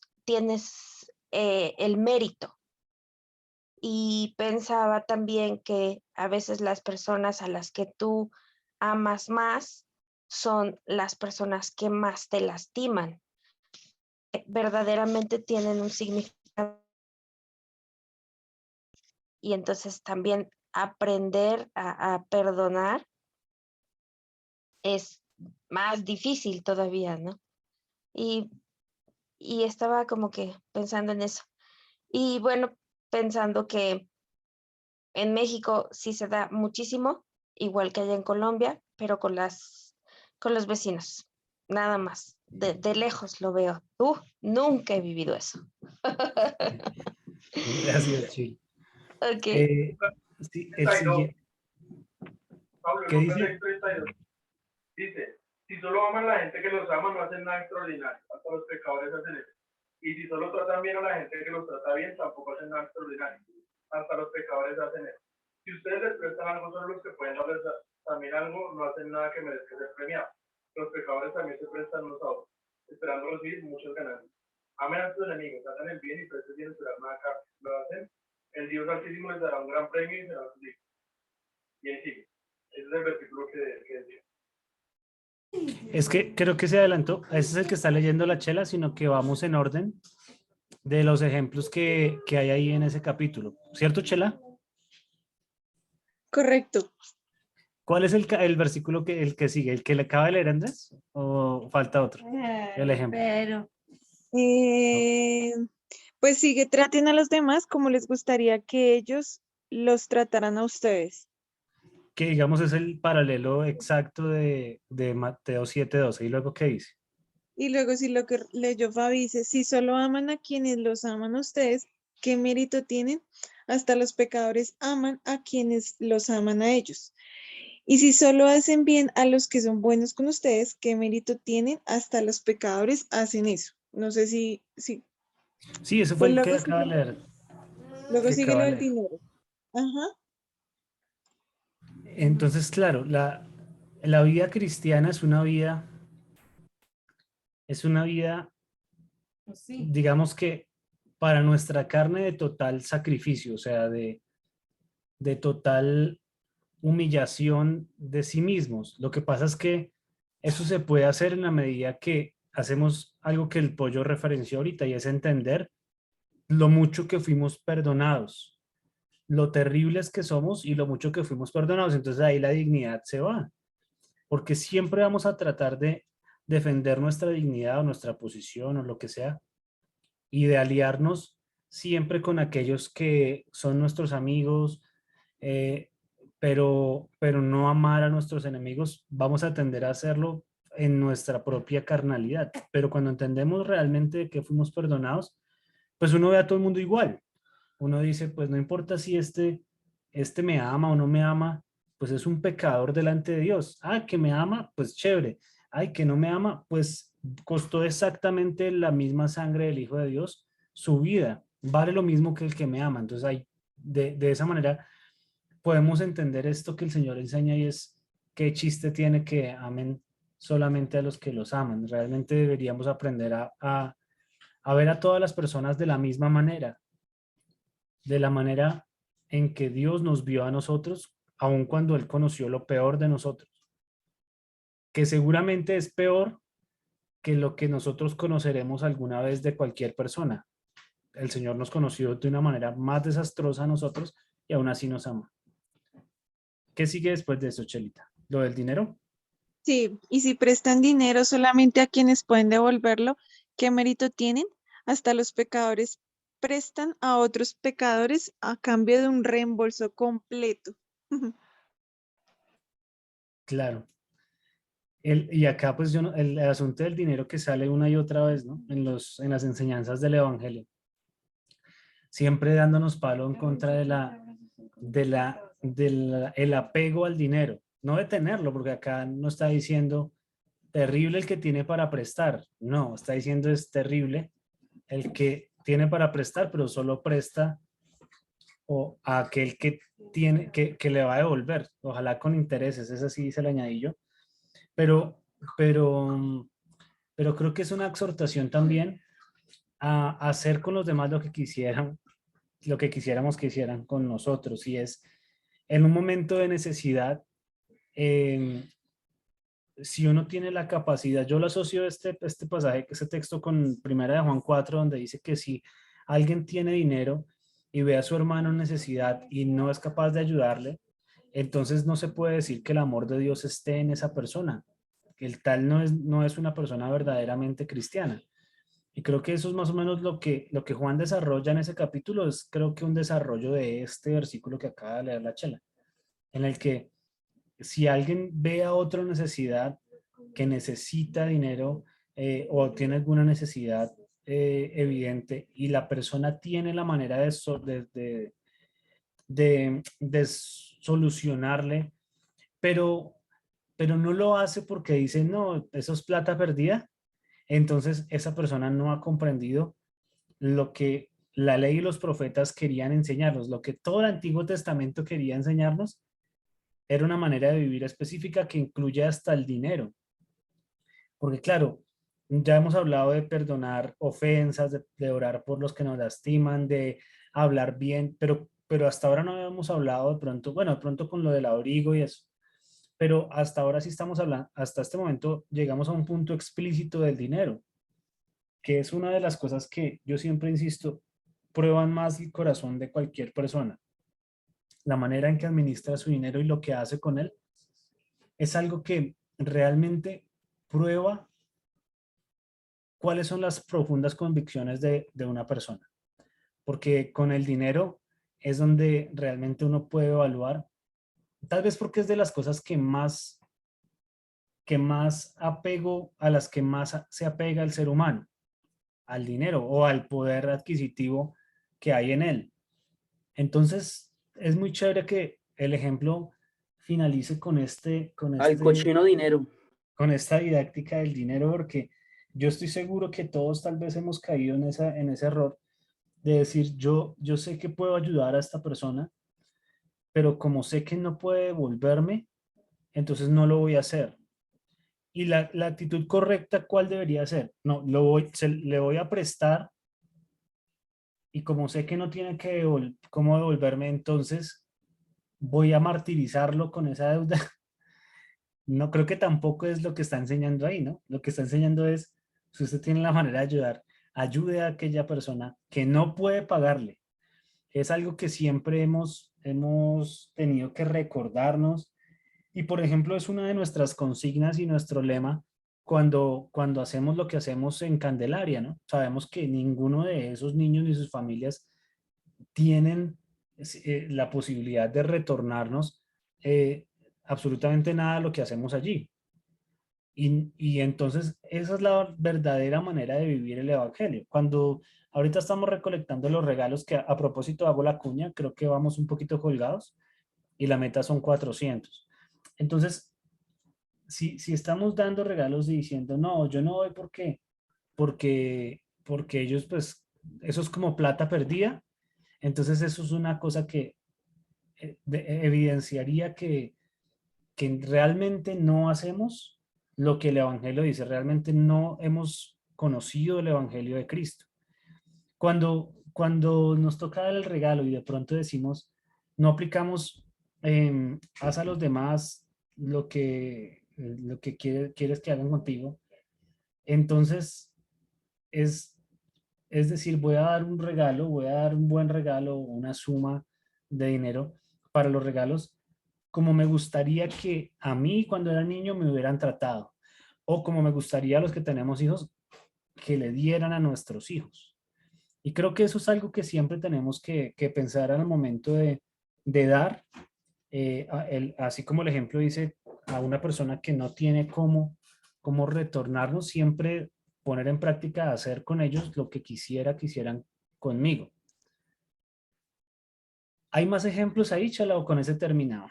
el mérito. Y pensaba también que a veces las personas a las que tú amas más son las personas que más te lastiman. Verdaderamente tienen un significado. Y entonces también aprender a perdonar es más difícil todavía, ¿no? Y, y estaba como que pensando en eso. Y bueno, pensando que en México sí se da muchísimo, igual que allá en Colombia, pero con los vecinos, nada más. De lejos lo veo. Nunca he vivido eso. Gracias, Chile. Ok. Sí, el siguiente. Pablo, ¿Qué Lucas dice? 6:32. Dice, si solo aman a la gente que los ama, no hacen nada extraordinario. Hasta los pecadores hacen eso. Y si solo tratan bien a la gente que los trata bien, tampoco hacen nada extraordinario. Hasta los pecadores hacen eso. Si ustedes les prestan algo, son los que pueden darles también algo, no hacen nada que merezca ser premiado. Los pecadores también se prestan unos a otros, esperando recibir muchas ganancias. Amen a sus enemigos, hagan el bien y presten sin esperar nada a cambio. Lo hacen, el Dios Altísimo les dará un gran premio y será su hijo. Y ahí sigue. Ese es el versículo que decía. Es que creo que se adelantó. Ese es el que está leyendo la Chela, sino que vamos en orden de los ejemplos que hay ahí en ese capítulo. ¿Cierto, Chela? Correcto. ¿Cuál es el versículo el que sigue? ¿El que le acaba de leer Andrés? ¿O falta otro? El ejemplo. Pero Eh, pues sigue, traten a los demás como les gustaría que ellos los trataran a ustedes. Que digamos es el paralelo exacto de Mateo 7:12. ¿Y luego qué dice? Y luego si lo que leyó Fabi dice, si solo aman a quienes los aman a ustedes, ¿qué mérito tienen? Hasta los pecadores aman a quienes los aman a ellos. Y si solo hacen bien a los que son buenos con ustedes, ¿qué mérito tienen? Hasta los pecadores hacen eso. No sé si Sí, ese fue pues el que acaba de leer. luego Que sigue lo acaba de del leer. dinero. Ajá. Entonces, claro, la vida cristiana es una vida, sí. digamos que para nuestra carne de total sacrificio, o sea, de total humillación de sí mismos. Lo que pasa es que eso se puede hacer en la medida que hacemos algo que el pollo referenció ahorita, y es entender lo mucho que fuimos perdonados, lo terribles que somos y lo mucho que fuimos perdonados. Entonces ahí la dignidad se va, porque siempre vamos a tratar de defender nuestra dignidad o nuestra posición o lo que sea, y de aliarnos siempre con aquellos que son nuestros amigos, eh, pero no amar a nuestros enemigos. Vamos a tender a hacerlo en nuestra propia carnalidad. Pero cuando entendemos realmente que fuimos perdonados, pues uno ve a todo el mundo igual. Uno dice, pues no importa si este me ama o no me ama, pues es un pecador delante de Dios. Ah, que me ama, pues chévere. Ay, que no me ama, pues costó exactamente la misma sangre del Hijo de Dios, su vida. Vale lo mismo que el que me ama. Entonces, de esa manera podemos entender esto que el Señor enseña, y es qué chiste tiene que amen solamente a los que los aman. Realmente deberíamos aprender a ver a todas las personas de la misma manera, de la manera en que Dios nos vio a nosotros, aun cuando Él conoció lo peor de nosotros, que seguramente es peor que lo que nosotros conoceremos alguna vez de cualquier persona. El Señor nos conoció de una manera más desastrosa a nosotros y aún así nos ama. ¿Qué sigue después de eso, Chelita? ¿Lo del dinero? Sí, y si prestan dinero solamente a quienes pueden devolverlo, ¿qué mérito tienen? Hasta los pecadores prestan a otros pecadores a cambio de un reembolso completo. Claro. Y acá pues el asunto del dinero que sale una y otra vez, ¿no? En las enseñanzas del Evangelio. Siempre dándonos palo en contra el apego al dinero. No de tenerlo, porque acá no está diciendo terrible el que tiene para prestar. No, está diciendo es terrible el que tiene para prestar, pero solo presta o a aquel que tiene, que le va a devolver, ojalá con intereses. Ese sí se le añadí yo. Pero, pero, pero creo que es una exhortación también a hacer con los demás lo que quisieran, lo que quisiéramos que hicieran con nosotros. Y es en un momento de necesidad, si uno tiene la capacidad, yo lo asocio este pasaje, este texto con Primera de Juan 4, donde dice que si alguien tiene dinero y ve a su hermano en necesidad y no es capaz de ayudarle, entonces no se puede decir que el amor de Dios esté en esa persona, que el tal no es una persona verdaderamente cristiana. Y creo que eso es más o menos lo que Juan desarrolla en ese capítulo, es creo que un desarrollo de este versículo que acaba de leer la Chela, en el que si alguien ve a otro necesidad, que necesita dinero, o tiene alguna necesidad evidente, y la persona tiene la manera de solucionarle, pero, pero no lo hace porque dice, no, eso es plata perdida, entonces esa persona no ha comprendido lo que la ley y los profetas querían enseñarnos, lo que todo el Antiguo Testamento quería enseñarnos. Era una manera de vivir específica que incluye hasta el dinero. Porque claro, ya hemos hablado de perdonar ofensas, de orar por los que nos lastiman, de hablar bien, pero hasta ahora no habíamos hablado de pronto, bueno, de pronto con lo del abrigo y eso, pero hasta ahora sí estamos hablando, hasta este momento llegamos a un punto explícito del dinero, que es una de las cosas que yo siempre insisto, prueban más el corazón de cualquier persona. La manera en que administra su dinero y lo que hace con él es algo que realmente prueba cuáles son las profundas convicciones de una persona. Porque con el dinero es donde realmente uno puede evaluar, tal vez porque es de las cosas que más apego, a las que más se apega el ser humano, al dinero o al poder adquisitivo que hay en él. Entonces, es muy chévere que el ejemplo finalice Al cochino dinero. con esta didáctica del dinero, porque yo estoy seguro que todos tal vez hemos caído en ese error de decir, yo sé que puedo ayudar a esta persona, pero como sé que no puede devolverme, entonces no lo voy a hacer. Y la actitud correcta, ¿cuál debería ser? No, le voy a prestar, y como sé que no tiene cómo devolverme, entonces voy a martirizarlo con esa deuda. No creo que tampoco es lo que está enseñando ahí, ¿no? Lo que está enseñando es, si usted tiene la manera de ayudar, ayude a aquella persona que no puede pagarle. Es algo que siempre hemos tenido que recordarnos y, por ejemplo, es una de nuestras consignas y nuestro lema cuando hacemos lo que hacemos en Candelaria, ¿no? Sabemos que ninguno de esos niños ni sus familias tienen la posibilidad de retornarnos absolutamente nada de lo que hacemos allí. Y entonces esa es la verdadera manera de vivir el Evangelio. Cuando ahorita estamos recolectando los regalos, que a propósito hago la cuña, creo que vamos un poquito colgados y la meta son 400. Entonces, si estamos dando regalos y diciendo, no, yo no doy, ¿por qué? Porque ellos, pues, eso es como plata perdida. Entonces eso es una cosa que evidenciaría que realmente no hacemos lo que el Evangelio dice, realmente no hemos conocido el Evangelio de Cristo. Cuando nos toca el regalo y de pronto decimos, no aplicamos, haz a los demás lo que quieres que hagan contigo, entonces es decir, voy a dar un regalo, voy a dar un buen regalo, una suma de dinero para los regalos, como me gustaría que a mí cuando era niño me hubieran tratado, o como me gustaría a los que tenemos hijos que le dieran a nuestros hijos. Y creo que eso es algo que siempre tenemos que pensar al momento de dar, así como el ejemplo dice, a una persona que no tiene cómo retornarnos, siempre poner en práctica, hacer con ellos lo que quisieran conmigo. ¿Hay más ejemplos ahí, Chala, o con ese terminado?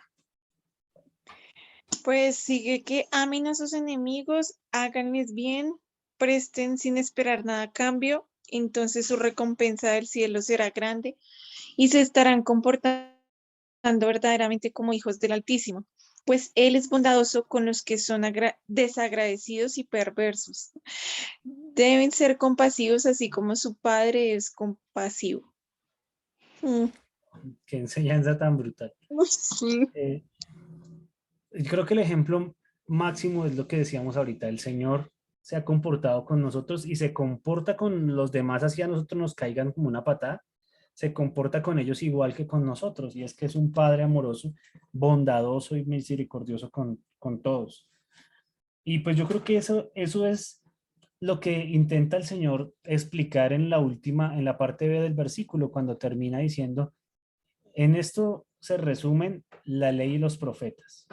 Pues sigue que amen a sus enemigos, háganles bien, presten sin esperar nada a cambio, entonces su recompensa del cielo será grande y se estarán comportando verdaderamente como hijos del Altísimo, pues Él es bondadoso con los que son desagradecidos y perversos. Deben ser compasivos así como su Padre es compasivo. Qué enseñanza tan brutal. Sí. Creo que el ejemplo máximo es lo que decíamos ahorita. El Señor se ha comportado con nosotros y se comporta con los demás, así a nosotros nos caigan como una patada, se comporta con ellos igual que con nosotros. Y es que es un Padre amoroso, bondadoso y misericordioso con todos. Y pues yo creo que eso es lo que intenta el Señor explicar en la parte B del versículo, cuando termina diciendo, en esto se resumen la ley y los profetas.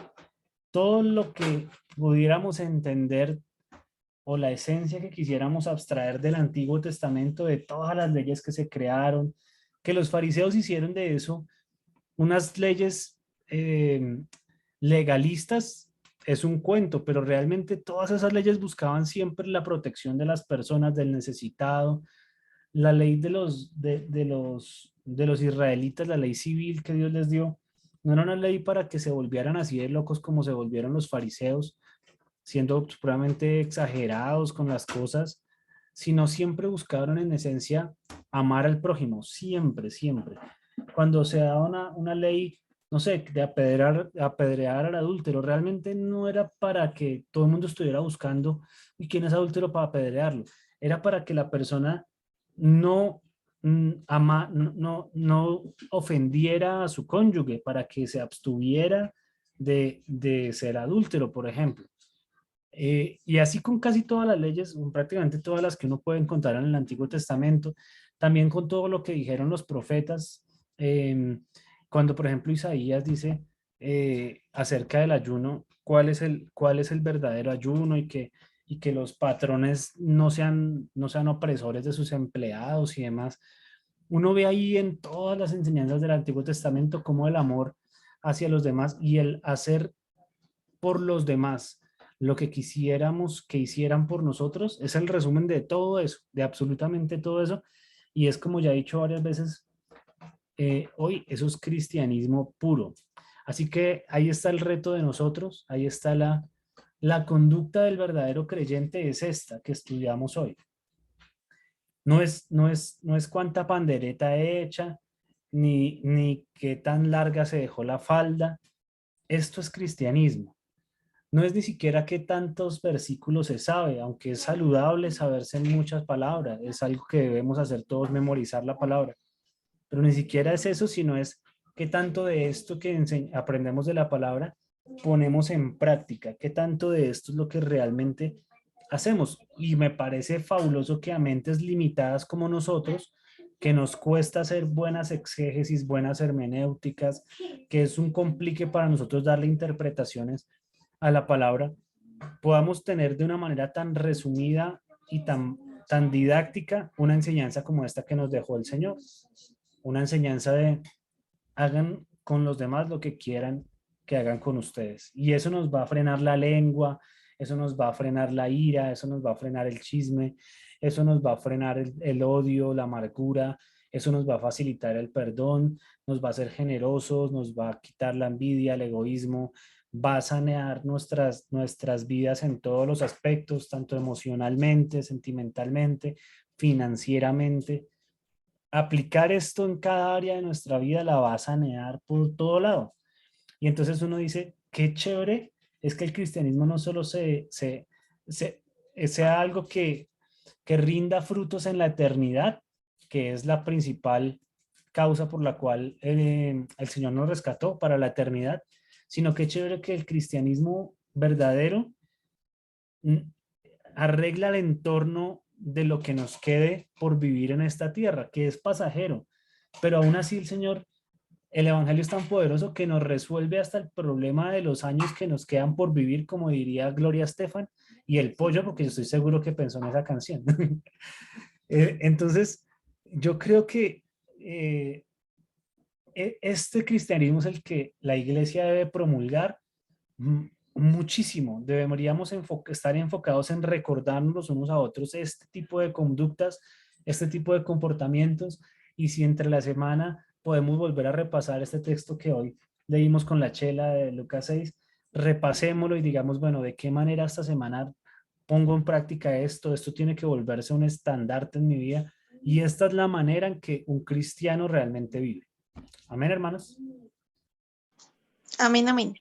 Todo lo que pudiéramos entender o la esencia que quisiéramos abstraer del Antiguo Testamento, de todas las leyes que se crearon, que los fariseos hicieron de eso unas leyes legalistas, es un cuento, pero realmente todas esas leyes buscaban siempre la protección de las personas, del necesitado. La ley de los israelitas, la ley civil que Dios les dio, no era una ley para que se volvieran así de locos como se volvieron los fariseos, siendo supremamente exagerados con las cosas, sino siempre buscaron en esencia amar al prójimo, siempre, siempre. Cuando se daba una ley, no sé, de apedrear al adúltero, realmente no era para que todo el mundo estuviera buscando y quién es adúltero para apedrearlo, era para que la persona no no ofendiera a su cónyuge, para que se abstuviera de ser adúltero, por ejemplo. Y así con casi todas las leyes, prácticamente todas las que uno puede encontrar en el Antiguo Testamento, también con todo lo que dijeron los profetas, cuando por ejemplo Isaías dice acerca del ayuno, cuál es el verdadero ayuno y que los patrones no sean opresores de sus empleados y demás. Uno ve ahí en todas las enseñanzas del Antiguo Testamento cómo el amor hacia los demás y el hacer por los demás lo que quisiéramos que hicieran por nosotros es el resumen de todo eso, de absolutamente todo eso. Y es como ya he dicho varias veces, hoy eso es cristianismo puro. Así que ahí está el reto de nosotros, ahí está la conducta del verdadero creyente, es esta que estudiamos hoy. No es cuánta pandereta hecha, ni qué tan larga se dejó la falda. Esto es cristianismo. No es ni siquiera qué tantos versículos se sabe, aunque es saludable saberse muchas palabras. Es algo que debemos hacer todos, memorizar la palabra. Pero ni siquiera es eso, sino es qué tanto de esto que aprendemos de la palabra ponemos en práctica, qué tanto de esto es lo que realmente hacemos. Y me parece fabuloso que a mentes limitadas como nosotros, que nos cuesta hacer buenas exégesis, buenas hermenéuticas, que es un complique para nosotros darle interpretaciones a la palabra, podamos tener de una manera tan resumida y tan didáctica una enseñanza como esta que nos dejó el Señor. Una enseñanza de hagan con los demás lo que quieran que hagan con ustedes. Y eso nos va a frenar la lengua, eso nos va a frenar la ira, eso nos va a frenar el chisme, eso nos va a frenar el odio, la amargura, eso nos va a facilitar el perdón, nos va a hacer generosos, nos va a quitar la envidia, el egoísmo, va a sanear nuestras vidas en todos los aspectos, tanto emocionalmente, sentimentalmente, financieramente. Aplicar esto en cada área de nuestra vida la va a sanear por todo lado. Y entonces uno dice, qué chévere es que el cristianismo no solo sea algo que rinda frutos en la eternidad, que es la principal causa por la cual el Señor nos rescató para la eternidad, sino que chévere que el cristianismo verdadero arregla el entorno de lo que nos quede por vivir en esta tierra, que es pasajero. Pero aún así el Señor, el Evangelio es tan poderoso que nos resuelve hasta el problema de los años que nos quedan por vivir, como diría Gloria Estefan, y el pollo, porque yo estoy seguro que pensó en esa canción. Entonces, yo creo que este cristianismo es el que la iglesia debe promulgar muchísimo. Deberíamos estar enfocados en recordarnos los unos a otros este tipo de conductas, este tipo de comportamientos, y si entre la semana podemos volver a repasar este texto que hoy leímos con la chela de Lucas 6, repasémoslo y digamos, bueno, ¿de qué manera esta semana pongo en práctica esto? Esto tiene que volverse un estandarte en mi vida, y esta es la manera en que un cristiano realmente vive. Amén, hermanos. Amén, amén.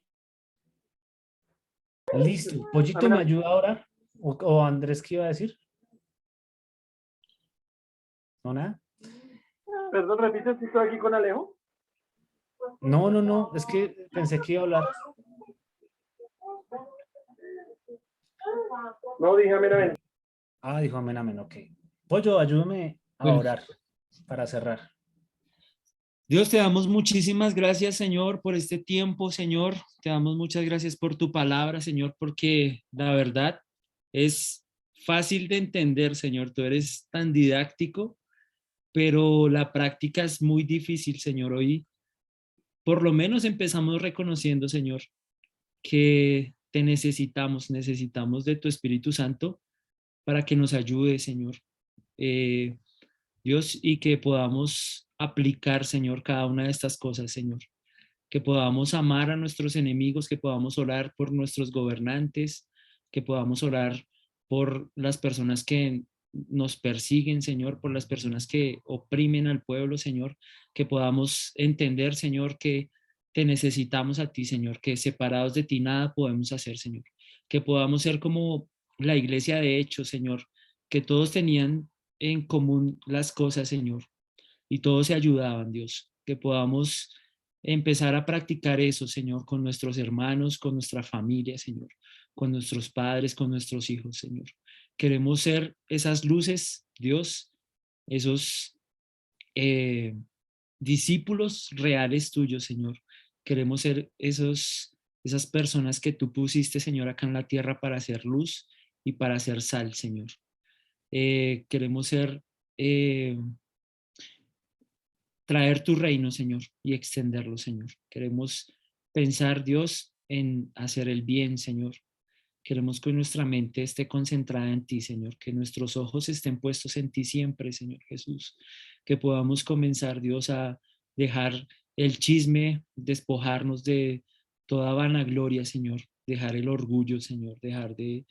Listo. Pollito, ¿me ayuda ahora? ¿O Andrés qué iba a decir? ¿No, nada? Perdón, repite si estoy aquí con Alejo. No, es que pensé que iba a hablar. No, dije amén, amén. Ah, dijo amén, amén, ok. Pollo, ayúdame a Bueno. orar para cerrar. Dios, te damos muchísimas gracias, Señor, por este tiempo, Señor. Te damos muchas gracias por tu palabra, Señor, porque la verdad es fácil de entender, Señor. Tú eres tan didáctico, pero la práctica es muy difícil, Señor. Hoy, por lo menos empezamos reconociendo, Señor, que te necesitamos de tu Espíritu Santo para que nos ayude, Señor. Dios, y que podamos aplicar, Señor, cada una de estas cosas, Señor. Que podamos amar a nuestros enemigos, que podamos orar por nuestros gobernantes, que podamos orar por las personas que nos persiguen, Señor, por las personas que oprimen al pueblo, Señor, que podamos entender, Señor, que te necesitamos a ti, Señor, que separados de ti nada podemos hacer, Señor, que podamos ser como la iglesia de Hechos, Señor, que todos tenían en común las cosas, Señor, y todos se ayudaban, Dios, que podamos empezar a practicar eso, Señor, con nuestros hermanos, con nuestra familia, Señor, con nuestros padres, con nuestros hijos, Señor. Queremos ser esas luces, Dios, esos discípulos reales tuyos, Señor. Queremos ser esas personas que tú pusiste, Señor, acá en la tierra para hacer luz y para hacer sal, Señor. Queremos ser, traer tu reino, Señor, y extenderlo, Señor. Queremos pensar, Dios, en hacer el bien, Señor. Queremos que nuestra mente esté concentrada en ti, Señor, que nuestros ojos estén puestos en ti siempre, Señor Jesús, que podamos comenzar, Dios, a dejar el chisme, despojarnos de toda vanagloria, Señor, dejar el orgullo, Señor, dejar de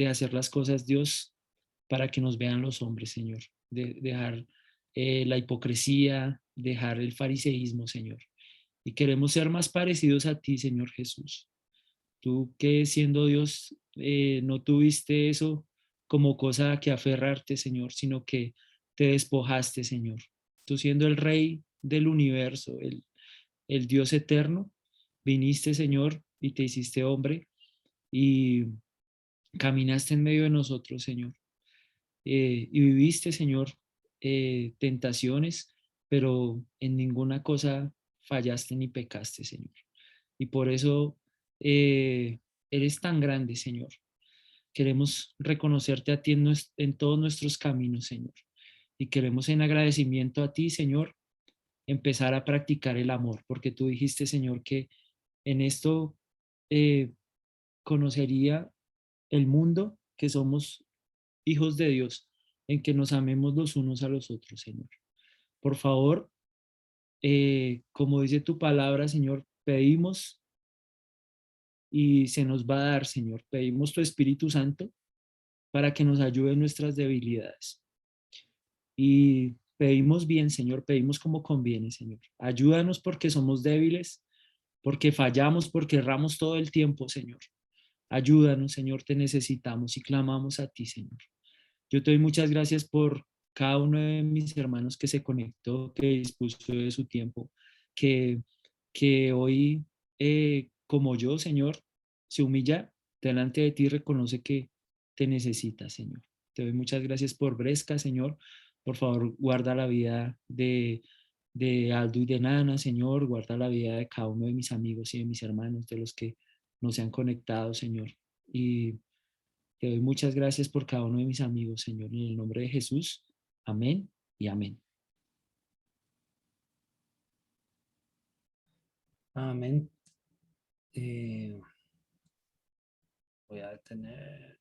hacer las cosas, Dios, para que nos vean los hombres, Señor, de dejar la hipocresía, dejar el fariseísmo, Señor. Y queremos ser más parecidos a ti, Señor Jesús. Tú que siendo Dios no tuviste eso como cosa a que aferrarte, Señor, sino que te despojaste, Señor. Tú siendo el Rey del universo, el Dios eterno, viniste, Señor, y te hiciste hombre y caminaste en medio de nosotros, Señor. Y viviste, Señor, tentaciones, pero en ninguna cosa fallaste ni pecaste, Señor. Y por eso eres tan grande, Señor. Queremos reconocerte a ti en todos nuestros caminos, Señor. Y queremos en agradecimiento a ti, Señor, empezar a practicar el amor, porque tú dijiste, Señor, que en esto eh, conocería el mundo que somos hijos de Dios, en que nos amemos los unos a los otros, Señor. Por favor, como dice tu palabra, Señor, pedimos y se nos va a dar, Señor. Pedimos tu Espíritu Santo para que nos ayude en nuestras debilidades. Y pedimos bien, Señor, pedimos como conviene, Señor. Ayúdanos porque somos débiles, porque fallamos, porque erramos todo el tiempo, Señor. Ayúdanos, Señor, te necesitamos y clamamos a ti, Señor. Yo te doy muchas gracias por cada uno de mis hermanos que se conectó, que dispuso de su tiempo, que, que hoy, como yo, Señor, se humilla delante de ti y reconoce que te necesita, Señor. Te doy muchas gracias por Bresca, Señor. Por favor, guarda la vida de Aldo y de Nana, Señor. Guarda la vida de cada uno de mis amigos y de mis hermanos, de los que no se han conectado, Señor. Y te doy muchas gracias por cada uno de mis amigos, Señor, en el nombre de Jesús. Amén y amén. Amén. Voy a detener.